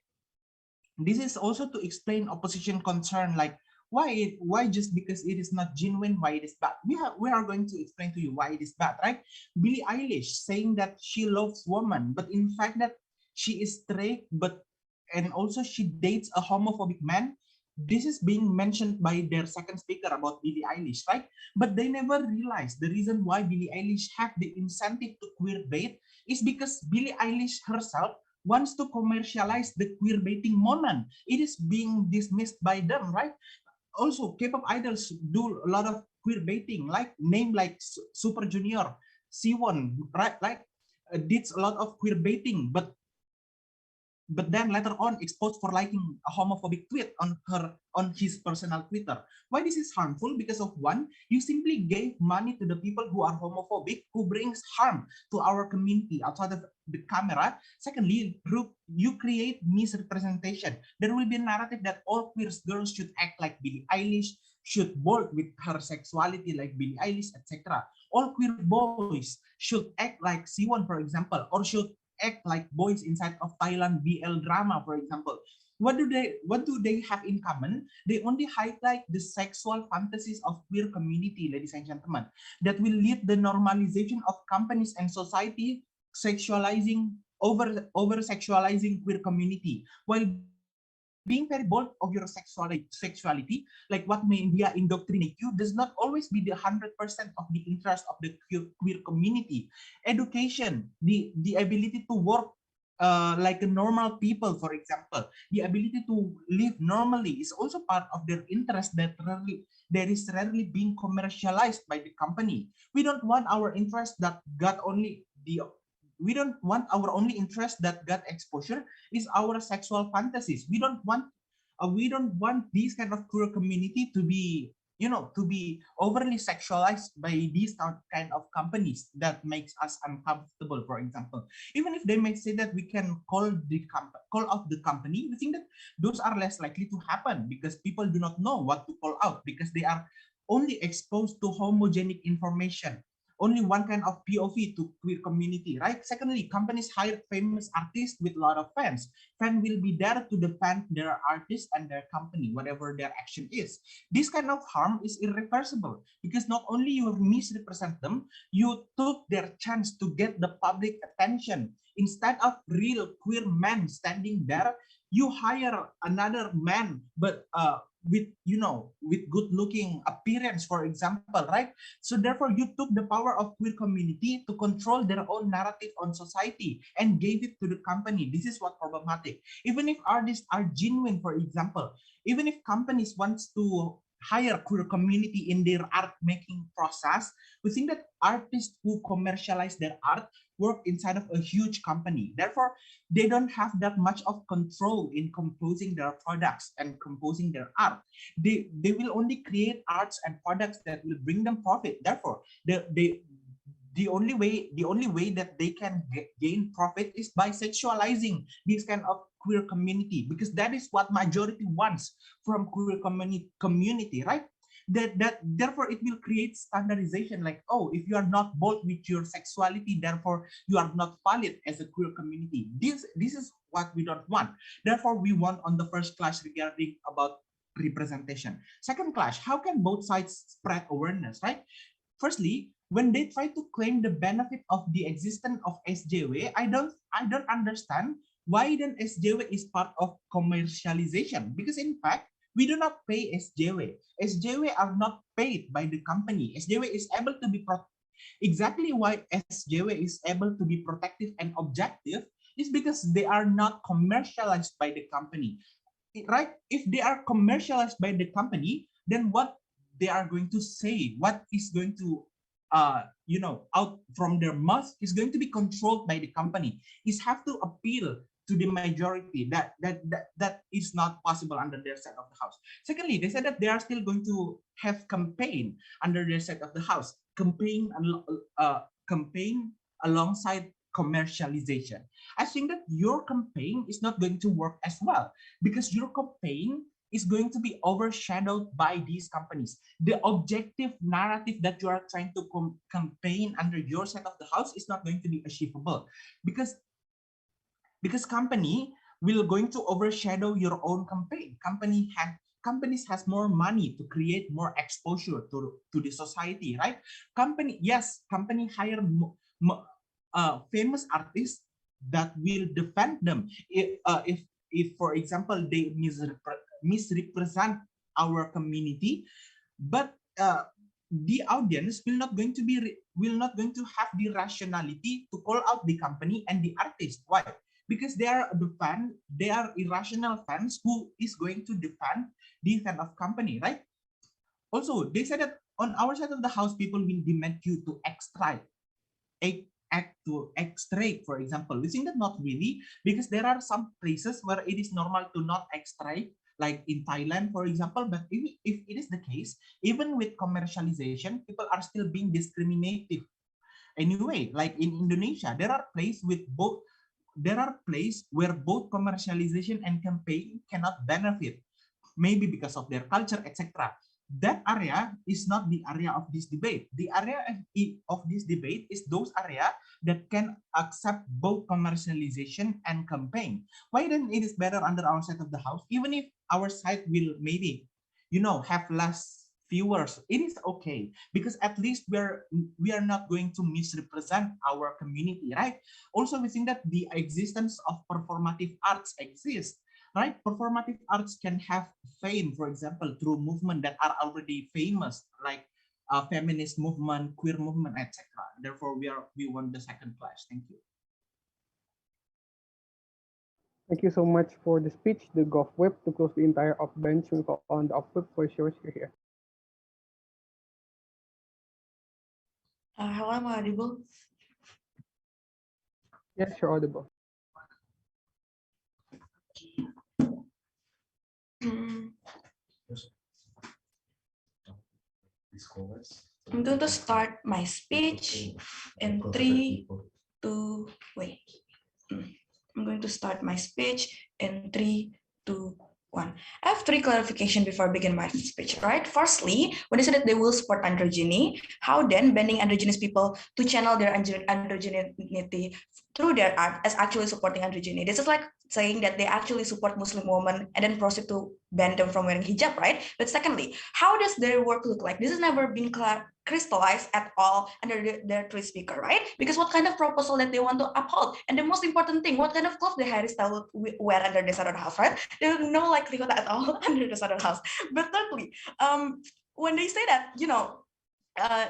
This is also to explain opposition concern, like why just because it is not genuine, why it is bad. We are going to explain to you why it is bad, right? Billie Eilish saying that she loves women, but in fact that she is straight, but and also she dates a homophobic man. this is being mentioned by their second speaker about Billie Eilish, right? But they never realized the reason why Billie Eilish have the incentive to queer bait is because Billie Eilish herself wants to commercialize the queer baiting moment. It is being dismissed by them, right? Also, K-pop idols do a lot of queer baiting, like name like Super Junior, Siwon, right? Like did a lot of queer baiting, but then later on exposed for liking a homophobic tweet on his personal Twitter. Why this is harmful? Because of one, you simply gave money to the people who are homophobic, who brings harm to our community outside of the camera. Secondly, you create misrepresentation. There will be a narrative that all queer girls should act like Billie Eilish, should bold with her sexuality like Billie Eilish, etc. All queer boys should act like Siwon, for example, or should act like boys inside of Thailand BL drama, for example. What do they have in common? They only highlight the sexual fantasies of queer community, ladies and gentlemen, that will lead the normalization of companies and society sexualizing over sexualizing queer community, while being very bold of your sexuality, like what media indoctrinate you, does not always be the 100% of the interest of the queer community. Education, the ability to work like a normal people, for example, the ability to live normally is also part of their interest that is rarely being commercialized by the company. We don't want our interest that got only the we don't want our only interest that got exposure is our sexual fantasies. We don't want these kind of queer community to be, to be overly sexualized by these kind of companies that makes us uncomfortable. For example, even if they may say that we can call out the company, we think that those are less likely to happen because people do not know what to call out because they are only exposed to homogenic information, only one kind of POV to queer community, right? Secondly, companies hire famous artists with a lot of fans. Fans will be there to defend their artist and their company, whatever their action is. This kind of harm is irreversible because not only you misrepresent them, you took their chance to get the public attention. Instead of real queer men standing there, you hire another man, but with good looking appearance, for example, right? So therefore you took the power of queer community to control their own narrative on society and gave it to the company. This is what problematic. Even if artists are genuine, for example, even if companies wants to hire queer community in their art making process, we think that artists who commercialize their art work inside of a huge company. Therefore, they don't have that much of control in composing their products and composing their art. They will only create arts and products that will bring them profit. Therefore, the only way that they can gain profit is by sexualizing this kind of queer community, because that is what majority wants from queer community, right? That therefore it will create standardization, like, oh, if you are not bold with your sexuality, therefore you are not valid as a queer community. This is what we don't want. Therefore we want on the first clash regarding about representation. Second clash, how can both sides spread awareness, right? Firstly, when they try to claim the benefit of the existence of SJW, I don't understand why then SJW is part of commercialization, because in fact we do not pay SJW. SJW are not paid by the company. SJW is able to be exactly why SJW is able to be protective and objective is because they are not commercialized by the company, right? If they are commercialized by the company, then what they are going to say, what is going to out from their mouth is going to be controlled by the company. Is have to appeal to the majority. That is not possible under their side of the house. Secondly, they said that they are still going to have campaign under their side of the house, campaign alongside commercialization. I think that your campaign is not going to work as well, because your campaign is going to be overshadowed by these companies. The objective narrative that you are trying to campaign under your side of the house is not going to be achievable, because company will going to overshadow your own campaign. Companies has more money to create more exposure to the society, right? Company hire famous artists that will defend them if for example they misrepresent our community, but the audience will not going to have the rationality to call out the company and the artist. Why? Because they are irrational fans who is going to defend the fan of company, right? Also, they said that on our side of the house, people will demand you to extract, for example. We think that not really, because there are some places where it is normal to not extract, like in Thailand, for example. But if it is the case, even with commercialization, people are still being discriminated. Anyway, like in Indonesia, there are places where both commercialization and campaign cannot benefit, maybe because of their culture, etc. That area is not the area of this debate. The area of this debate is those areas that can accept both commercialization and campaign. Why then it is better under our side of the house, even if our side will maybe, have less viewers, it is okay, because at least we are not going to misrepresent our community, right? Also, we think that the existence of performative arts exists, right? Performative arts can have fame, for example, through movement that are already famous, like feminist movement, queer movement, etc. Therefore, we want the second class. Thank you. Thank you so much for the speech, the golf whip to close the entire off bench. We call on the off whip for yours here. Hello, am I audible? Yes, you're audible. I'm going to start my speech in 3, 2, wait. I'm going to start my speech in 3, 2, 1. I have 3 clarifications before I begin my speech, right? Firstly, when they say that they will support androgyny, how then banning androgynous people to channel their androgenity through their art as actually supporting androgyny? This is like saying that they actually support Muslim women and then proceed to ban them from wearing hijab, right? But secondly, how does their work look like? This has never been crystallized at all under their 3 speaker, right? Because what kind of proposal that they want to uphold, and the most important thing, what kind of clothes the hairstyle will wear under the Southern House, right? There's no likelihood at all under the Southern House. But thirdly, when they say that,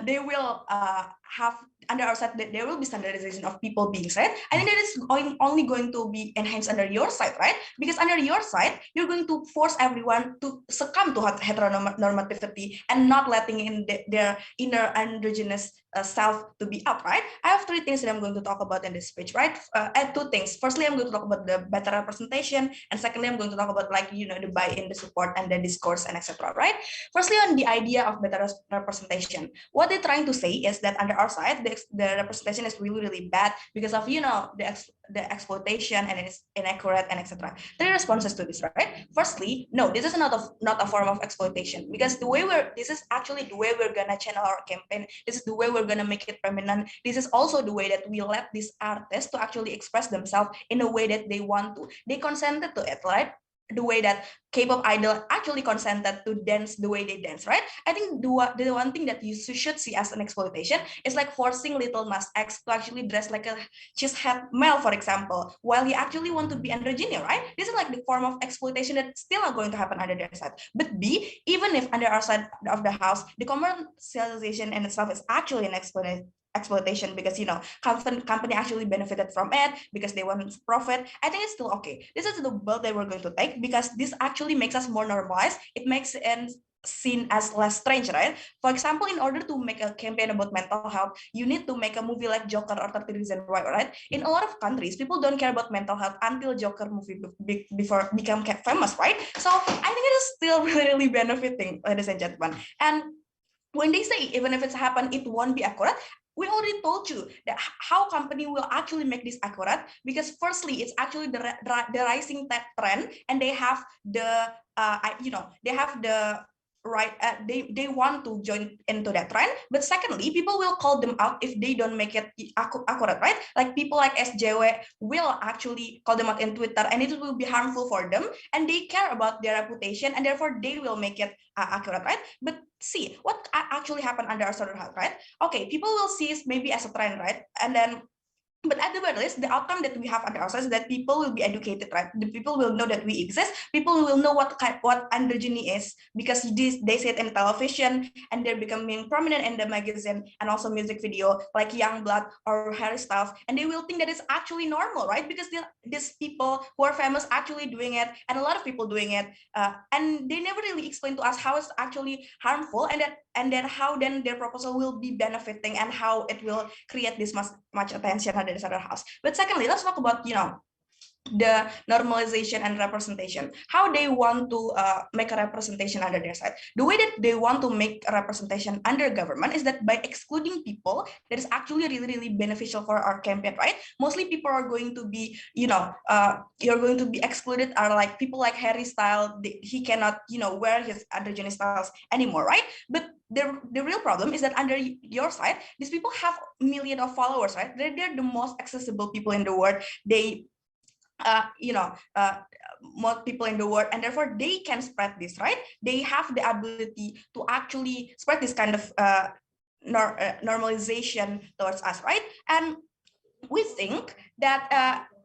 they will have under our side, there will be standardization of people being said. I think that is only going to be enhanced under your side, right? Because under your side, you're going to force everyone to succumb to heteronormativity and not letting in their inner androgynous self to be up, right? I have 3 things that I'm going to talk about in this speech, right? 2 things. Firstly, I'm going to talk about the better representation, and secondly, I'm going to talk about the buy-in, the support, and the discourse, and etc. Right? Firstly, on the idea of better representation, what they're trying to say is that under our side, the representation is really, really bad because of the exploitation, and it's inaccurate, and etc. 3 responses to this, right? Firstly, no, this is not a form of exploitation, because this is actually the way we're gonna channel our campaign. This is the way we're gonna make it prominent. This is also the way that we let these artists to actually express themselves in a way that they want to. They consented to it, right? The way that K-pop idol actually consented to dance the way they dance, right? I think the one thing that you should see as an exploitation is like forcing Little Nas X to actually dress like a cheesehead male, for example, while he actually want to be androgyny, right? This is like the form of exploitation that's still not going to happen under their side. But B, even if under our side of the house, the commercialization in itself is actually an exploitation, because company actually benefited from it because they want profit, I think it's still okay. This is the build that we're going to take, because this actually makes us more normalized. It makes it seen as less strange, right? For example, in order to make a campaign about mental health, you need to make a movie like Joker or 30 Reasons Why, right? In a lot of countries, people don't care about mental health until Joker movie before become famous, right? So I think it is still really, really benefiting, ladies and gentlemen. And when they say even if it's happened, it won't be accurate, we already told you that how company will actually make this accurate, because firstly, it's actually the rising trend, and they have the they have the right, they want to join into that trend. But secondly, people will call them out if they don't make it accurate, right? Like people like SJW will actually call them out in Twitter, and it will be harmful for them, and they care about their reputation, and therefore they will make it accurate, right? But see what actually happened under our Southern House, right? Okay, people will see it maybe as a trend, right? And then But at the very least, the outcome that we have under ourselves is that people will be educated, right? The people will know that we exist. People will know what androgyny is because they see it in television and they're becoming prominent in the magazine and also music video like Youngblood or Harry Styles, and they will think that it's actually normal, right? Because these people who are famous actually doing it, and a lot of people doing it, and they never really explain to us how it's actually harmful, and then how then their proposal will be benefiting and how it will create this much attention under this other house. But secondly, let's talk about the normalization and representation, how they want to make a representation under their side. The way that they want to make a representation under government is that by excluding people that is actually really beneficial for our campaign, right? Mostly people are going to be you're going to be excluded are like people like Harry Styles. He cannot wear his androgynous styles anymore, right? But the real problem is that under your side, these people have millions of followers, right? They're the most accessible people in the world. They more people in the world, and therefore they can spread this, right? They have the ability to actually spread this kind of normalization towards us, right? And we think that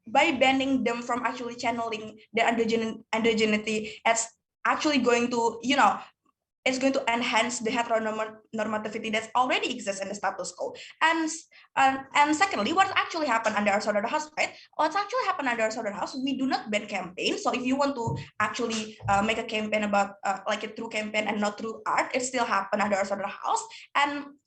by banning them from actually channeling their androgenity, it's actually going to it's going to enhance the heteronormativity that already exists in the status quo. And secondly, what actually happened under our Saudara House, right? What's actually happened under our Saudara House, we do not ban campaign. So if you want to actually make a campaign about like a true campaign and not through art, it still happen under our Saudara House.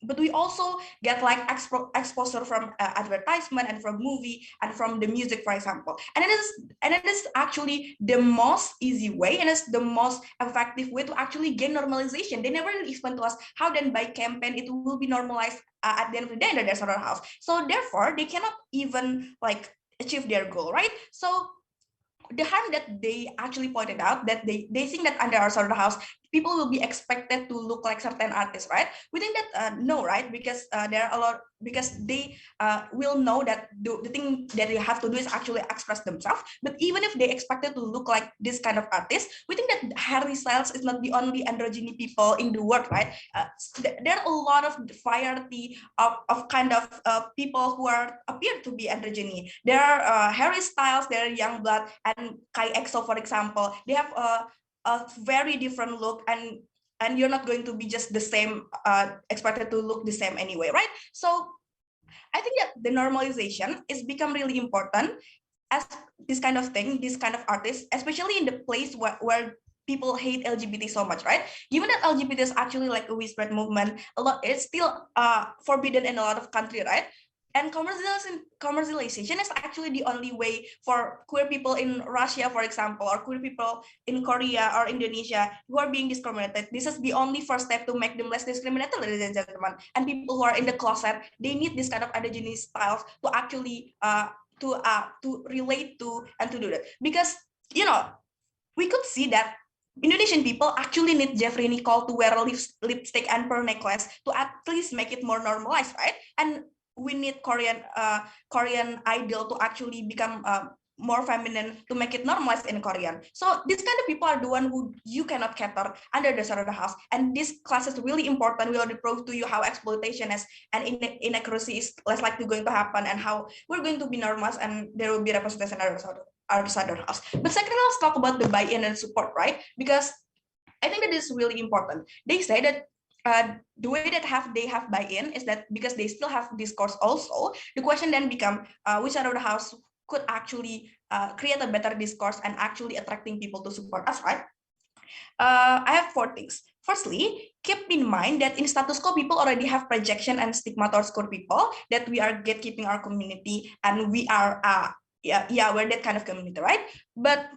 But we also get like exposure from advertisement and from movie and from the music, for example. And it is actually the most easy way and it's the most effective way to actually gain normalization. They never really explain to us how then by campaign it will be normalized at the end of the day in their Saudara House. So therefore, they cannot even like achieve their goal, right? So the harm that they actually pointed out, that they think that under our Saudara House, people will be expected to look like certain artists, right? We think that no, right? Because there are a lot, because they will know that the thing that they have to do is actually express themselves. But even if they expected to look like this kind of artist, we think that Harry Styles is not the only androgyny people in the world, right? There are a lot of variety of kind of people who appear to be androgyny. There are Harry Styles, there are Youngblood, and Kai EXO, for example. They have a very different look, and you're not going to be just the same, expected to look the same anyway, right? So I think that the normalization is become really important as this kind of thing, this kind of artists, especially in the place where people hate LGBT so much, right? Given that LGBT is actually like a widespread movement, it's still forbidden in a lot of countries, right? And commercialization is actually the only way for queer people in Russia, for example, or queer people in Korea or Indonesia who are being discriminated. This is the only first step to make them less discriminated, ladies and gentlemen. And people who are in the closet, they need this kind of androgynous styles to actually to relate to and to do that. Because we could see that Indonesian people actually need Jeffrey Nicole to wear lipstick and pearl necklace to at least make it more normalized, right? And we need Korean idol to actually become more feminine to make it normalized in Korean. So these kind of people are the one who you cannot cater under the Saudara House. And this class is really important. We already proved to you how exploitation is and inaccuracy is less likely going to happen, and how we're going to be normalized and there will be representation under our Saudara House. But secondly, let's talk about the buy-in and support, right? Because I think that is really important. They say that the way that they have buy-in is that because they still have discourse also, the question then become which side of the house could actually create a better discourse and actually attracting people to support us, right? I have 4 things. Firstly, keep in mind that in status quo, people already have projection and stigma towards queer people, that we are gatekeeping our community and we are we're that kind of community, right? But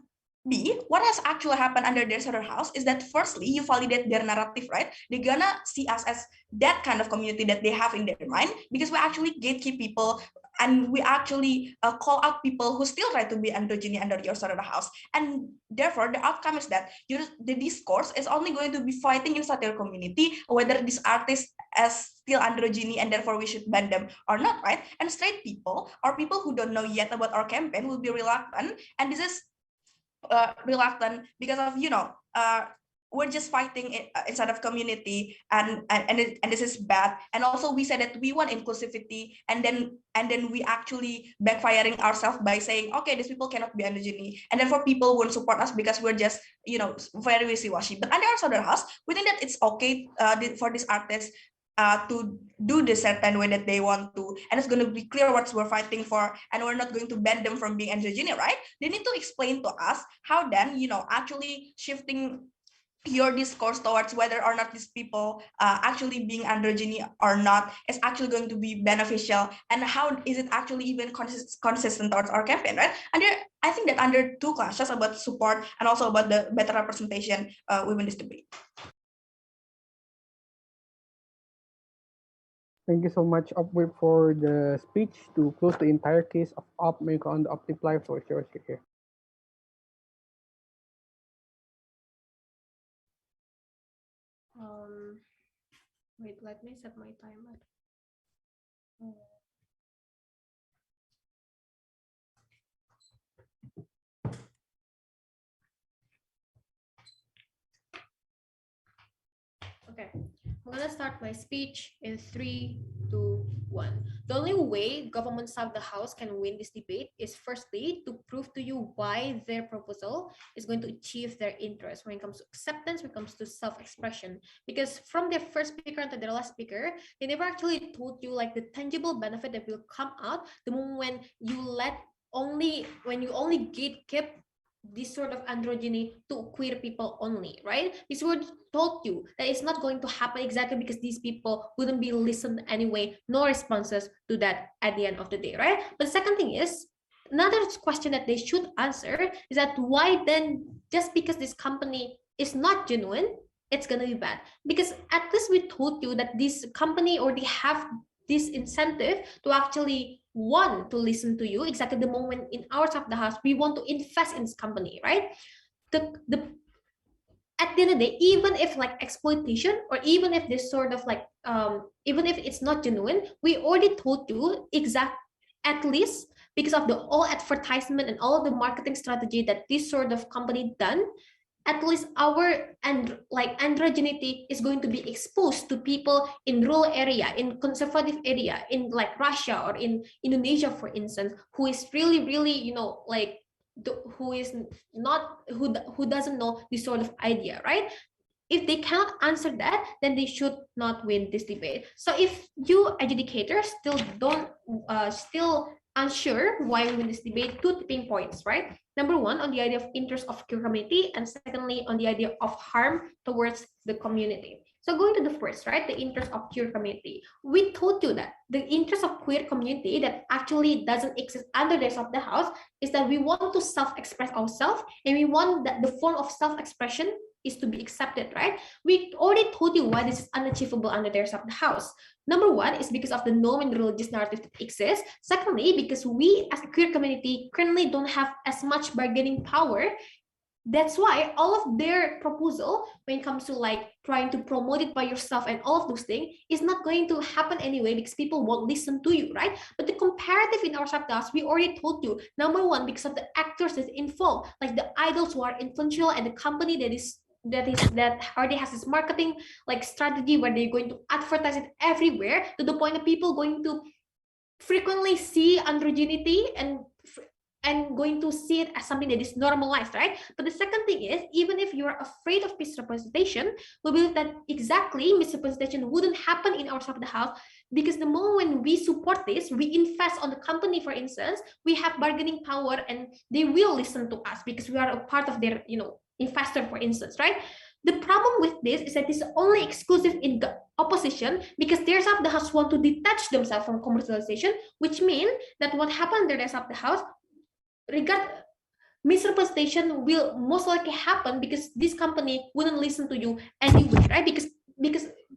B, what has actually happened under their Saudara House is that firstly, you validate their narrative, right? They're gonna see us as that kind of community that they have in their mind, because we actually gatekeep people and we actually call out people who still try to be androgyny under your Saudara House. And therefore, the outcome is that the discourse is only going to be fighting inside their community, whether this artist is still androgyny and therefore we should ban them or not, right? And straight people or people who don't know yet about our campaign will be reluctant, and this is reluctant because of we're just fighting inside of community, and this is bad. And also we said that we want inclusivity, and then we actually backfiring ourselves by saying, okay, these people cannot be androgyny, and therefore people won't support us because we're just, you know, very wishy-washy. But under our other house, we think that it's okay for these artists to do the certain way that they want to, and it's going to be clear what we're fighting for, and we're not going to ban them from being androgyny, right? They need to explain to us how then, you know, actually shifting your discourse towards whether or not these people actually being androgyny or not is actually going to be beneficial, and how is it actually even consistent towards our campaign, right? And I think that under two classes about support and also about the better representation, we win this debate. Thank you so much, Upward, for the speech. To close the entire case of Up, make on the Optiply for sure here. Wait, let me set my timer. Okay, I'm gonna start my speech in 3, 2, 1. The only way government side of the house can win this debate is firstly to prove to you why their proposal is going to achieve their interest when it comes to acceptance, when it comes to self-expression. Because from their first speaker to their last speaker, they never actually told you like the tangible benefit that will come out the moment when you only gatekeep this sort of androgyny to queer people only, right? This word told you that it's not going to happen exactly because these people wouldn't be listened anyway, no responses to that at the end of the day, right? But the second thing is, another question that they should answer is that why then, just because this company is not genuine, it's gonna be bad? Because at least we told you that this company already have this incentive to actually want to listen to you exactly the moment in our side of the house we want to invest in this company, right? The at the end of the day, even if like exploitation, or even if this sort of like even if it's not genuine, we already told you at least because of the all advertisement and all of the marketing strategy that this sort of company done, at least our androgenity is going to be exposed to people in rural area, in conservative area, in like Russia or in Indonesia, for instance, who is really, really, you know, like who is not who doesn't know this sort of idea, right? If they cannot answer that, then they should not win this debate. So if you adjudicators still unsure why we win this debate, two tipping points, right? Number one, on the idea of interest of queer community, and secondly, on the idea of harm towards the community. So going to the first, right, the interest of queer community. We told you that the interest of queer community that actually doesn't exist under the of the house is that we want to self-express ourselves, and we want that the form of self-expression is to be accepted, right? We already told you why this is unachievable under the of the house. Number one is because of the norm and religious narrative that exists. Secondly, because we as a queer community currently don't have as much bargaining power. That's why all of their proposal, when it comes to like trying to promote it by yourself and all of those things, is not going to happen anyway because people won't listen to you, right? But the comparative in our subclass, we already told you. Number one, because of the actors that's involved, like the idols who are influential, and the company that already has this marketing like strategy where they're going to advertise it everywhere to the point that people going to frequently see androgenity and going to see it as something that is normalized, right? But the second thing is, even if you're afraid of misrepresentation, we believe that exactly misrepresentation wouldn't happen in our side of the house, because the moment when we support this, we invest on the company, for instance, we have bargaining power and they will listen to us because we are a part of their, you know, investor, for instance, right? The problem with this is that it's only exclusive in the opposition because their side of the house want to detach themselves from commercialization, which means that what happened in their side of the house, misrepresentation will most likely happen because this company wouldn't listen to you anyway, right? Because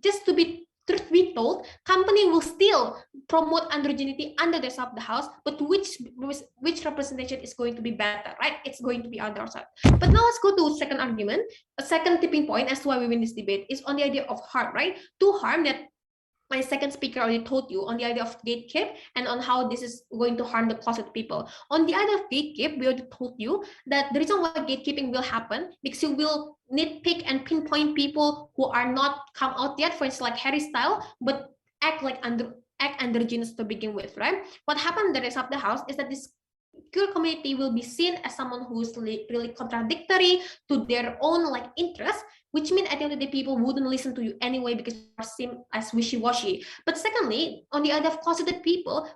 just to be truth be told, company will still promote androgenity under the side of the house, but which representation is going to be better, right? It's going to be on our side. But now let's go to second argument. A second tipping point as to why we win this debate is on the idea of harm, right? To harm that my second speaker already told you on the idea of gatekeep and on how this is going to harm the closet people. On the idea of gatekeep, we already told you that the reason why gatekeeping will happen because you will nitpick and pinpoint people who are not come out yet, for instance, like Harry Style, but act androgynous to begin with, right? What happened in the rest of the house is that this queer community will be seen as someone who's really contradictory to their own like interests, which means at the end of the day people wouldn't listen to you anyway because you are seen as wishy-washy. But secondly, on the other of closeted people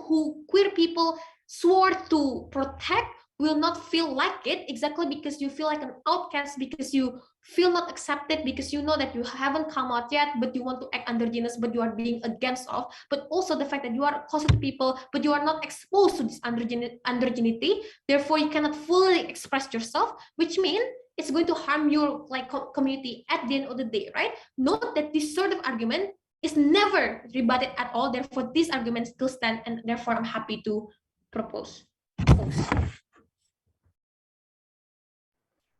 who queer people swore to protect will not feel like it exactly because you feel like an outcast, because you feel not accepted, because you know that you haven't come out yet but you want to act androgynous but you are being against of. But also the fact that you are closeted people but you are not exposed to this androgenity, therefore you cannot fully express yourself, which means it's going to harm your like community at the end of the day, right? Note that this sort of argument is never rebutted at all, therefore this argument still stand, and therefore I'm happy to propose.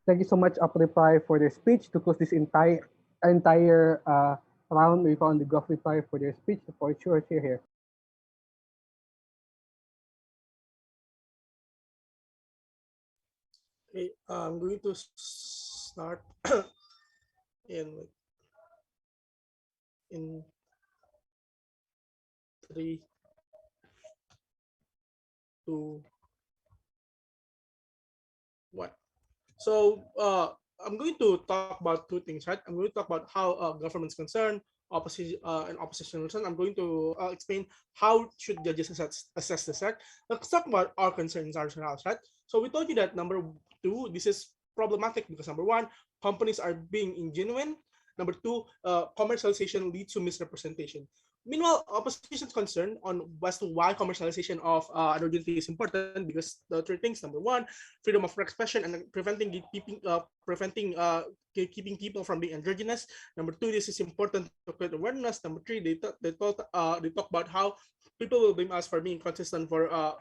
Thank you so much, Reply, for their speech. To close this entire round, we found the Gov Reply for their speech. For sure, here. Okay, I'm going to start in 3, 2, 1. So I'm going to talk about two things, right? I'm going to talk about how government's concerned, opposition and opposition concern. I'm going to explain how should judges assess this, right? Let's talk about our concerns ourselves, right? So we told you that number 2, this is problematic because number 1, companies are being ingenuine. Number 2, commercialization leads to misrepresentation. Meanwhile, opposition's concern on as to why commercialization of androgyny is important because the three things: number 1, freedom of expression and preventing keeping people from being androgynous. Number 2, this is important to create awareness. Number 3, they talk about how people will blame us for being consistent for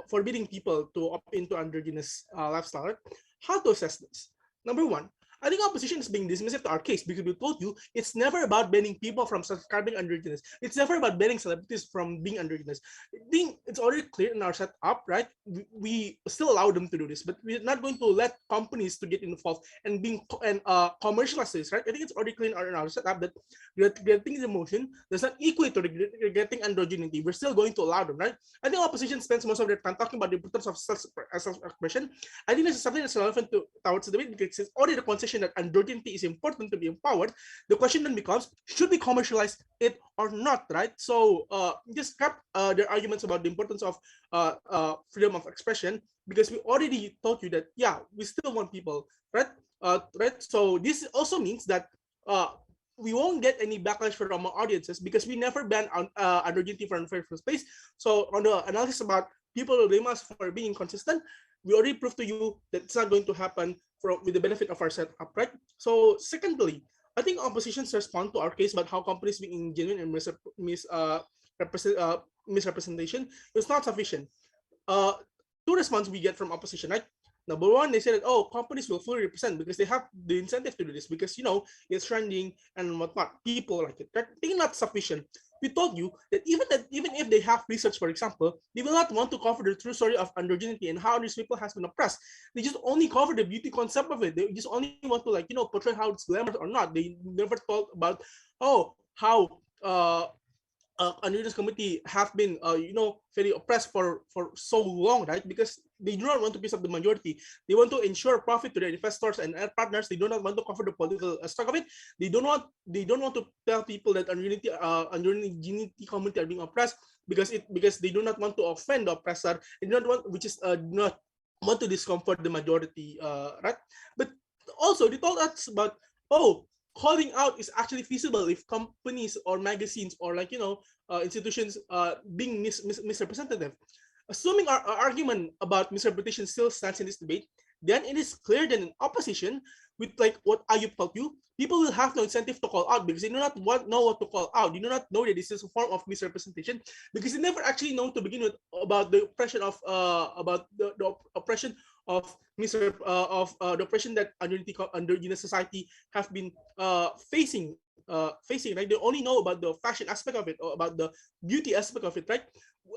forbidding people to opt into androgynous lifestyle. How to assess this? Number 1, I think opposition is being dismissive to our case because we told you it's never about banning people from subscribing androgynous. It's never about banning celebrities from being androgynous. I think it's already clear in our setup, right? We still allow them to do this, but we're not going to let companies to get involved and commercialize this, right? I think it's already clear in our setup that getting the motion does not equate to getting androgenity. We're still going to allow them, right? I think opposition spends most of their time talking about the importance of self-expression. I think this is something that's relevant towards the debate because it's already the concession that androgenity is important to be empowered. The question then becomes, should we commercialize it or not, right? So just scrap their arguments about the importance of freedom of expression because we already told you that, yeah, we still want people, right? Right. So this also means that we won't get any backlash from our audiences because we never banned androgenity from the first place. So on the analysis about people who blame us for being inconsistent, we already proved to you that it's not going to happen with the benefit of our setup, right? So secondly, I think opposition's respond to our case about how companies being genuine and misrepresentation is not sufficient. Two responses we get from opposition, right? Number 1, they say that, oh, companies will fully represent because they have the incentive to do this because, it's trending and whatnot. People like it. That thing not sufficient. We told you that even if they have research, for example, they will not want to cover the true story of androgenity and how these people has been oppressed. They just only cover the beauty concept of it. They just only want to portray how it's glamorous or not. They never talk about how androgynous community have been very oppressed for so long, right? Because they do not want to piece up the majority. They want to ensure profit to their investors and partners. They do not want to cover the political aspect of it. They don't want to tell people that androgenity community are being oppressed because they do not want to offend the oppressor. They do not want, which is not want to discomfort the majority, right? But also they told us about, calling out is actually feasible if companies or magazines or institutions being misrepresentative. Assuming our argument about misrepresentation still stands in this debate, then it is clear that in opposition with like what Ayyub told you, people will have no incentive to call out because they do not know what to call out. They do not know that this is a form of misrepresentation because they never actually know to begin with about the oppression of the oppression of the oppression that androgynous society have been facing facing, right? They only know about the fashion aspect of it or about the beauty aspect of it, right?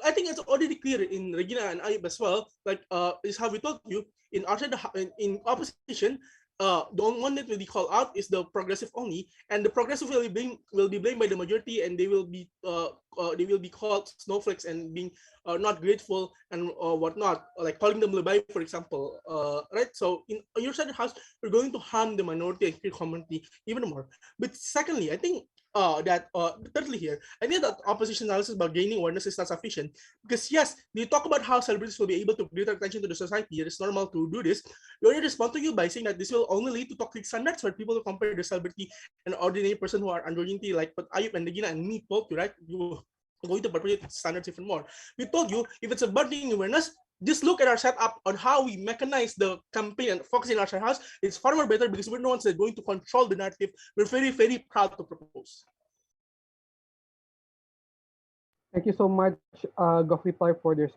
I think it's already clear in Regina and Ayyub as well. Like is how we told you in outside in opposition. The only one that will be called out is the progressive only, and the progressive will be blamed by the majority, and they will be called snowflakes and being not grateful and whatnot, like calling them lebay, for example, right? So in your side of the house, we're going to harm the minority and queer community even more. But secondly, I think thirdly here, I think that opposition analysis about gaining awareness is not sufficient because yes, they talk about how celebrities will be able to greater attention to the society. It is normal to do this. We already respond to you by saying that this will only lead to toxic standards where people will compare the celebrity and ordinary person who are androgyny, like what Ayyub and Regina and me told you, right? You are going to perpetuate standards even more. We told you if it's about gaining awareness, just look at our setup on how we mechanize the campaign and focus in our house. It's far more better because we're the ones that are going to control the narrative. We're very, very proud to propose. Thank you so much, Gofipar, for this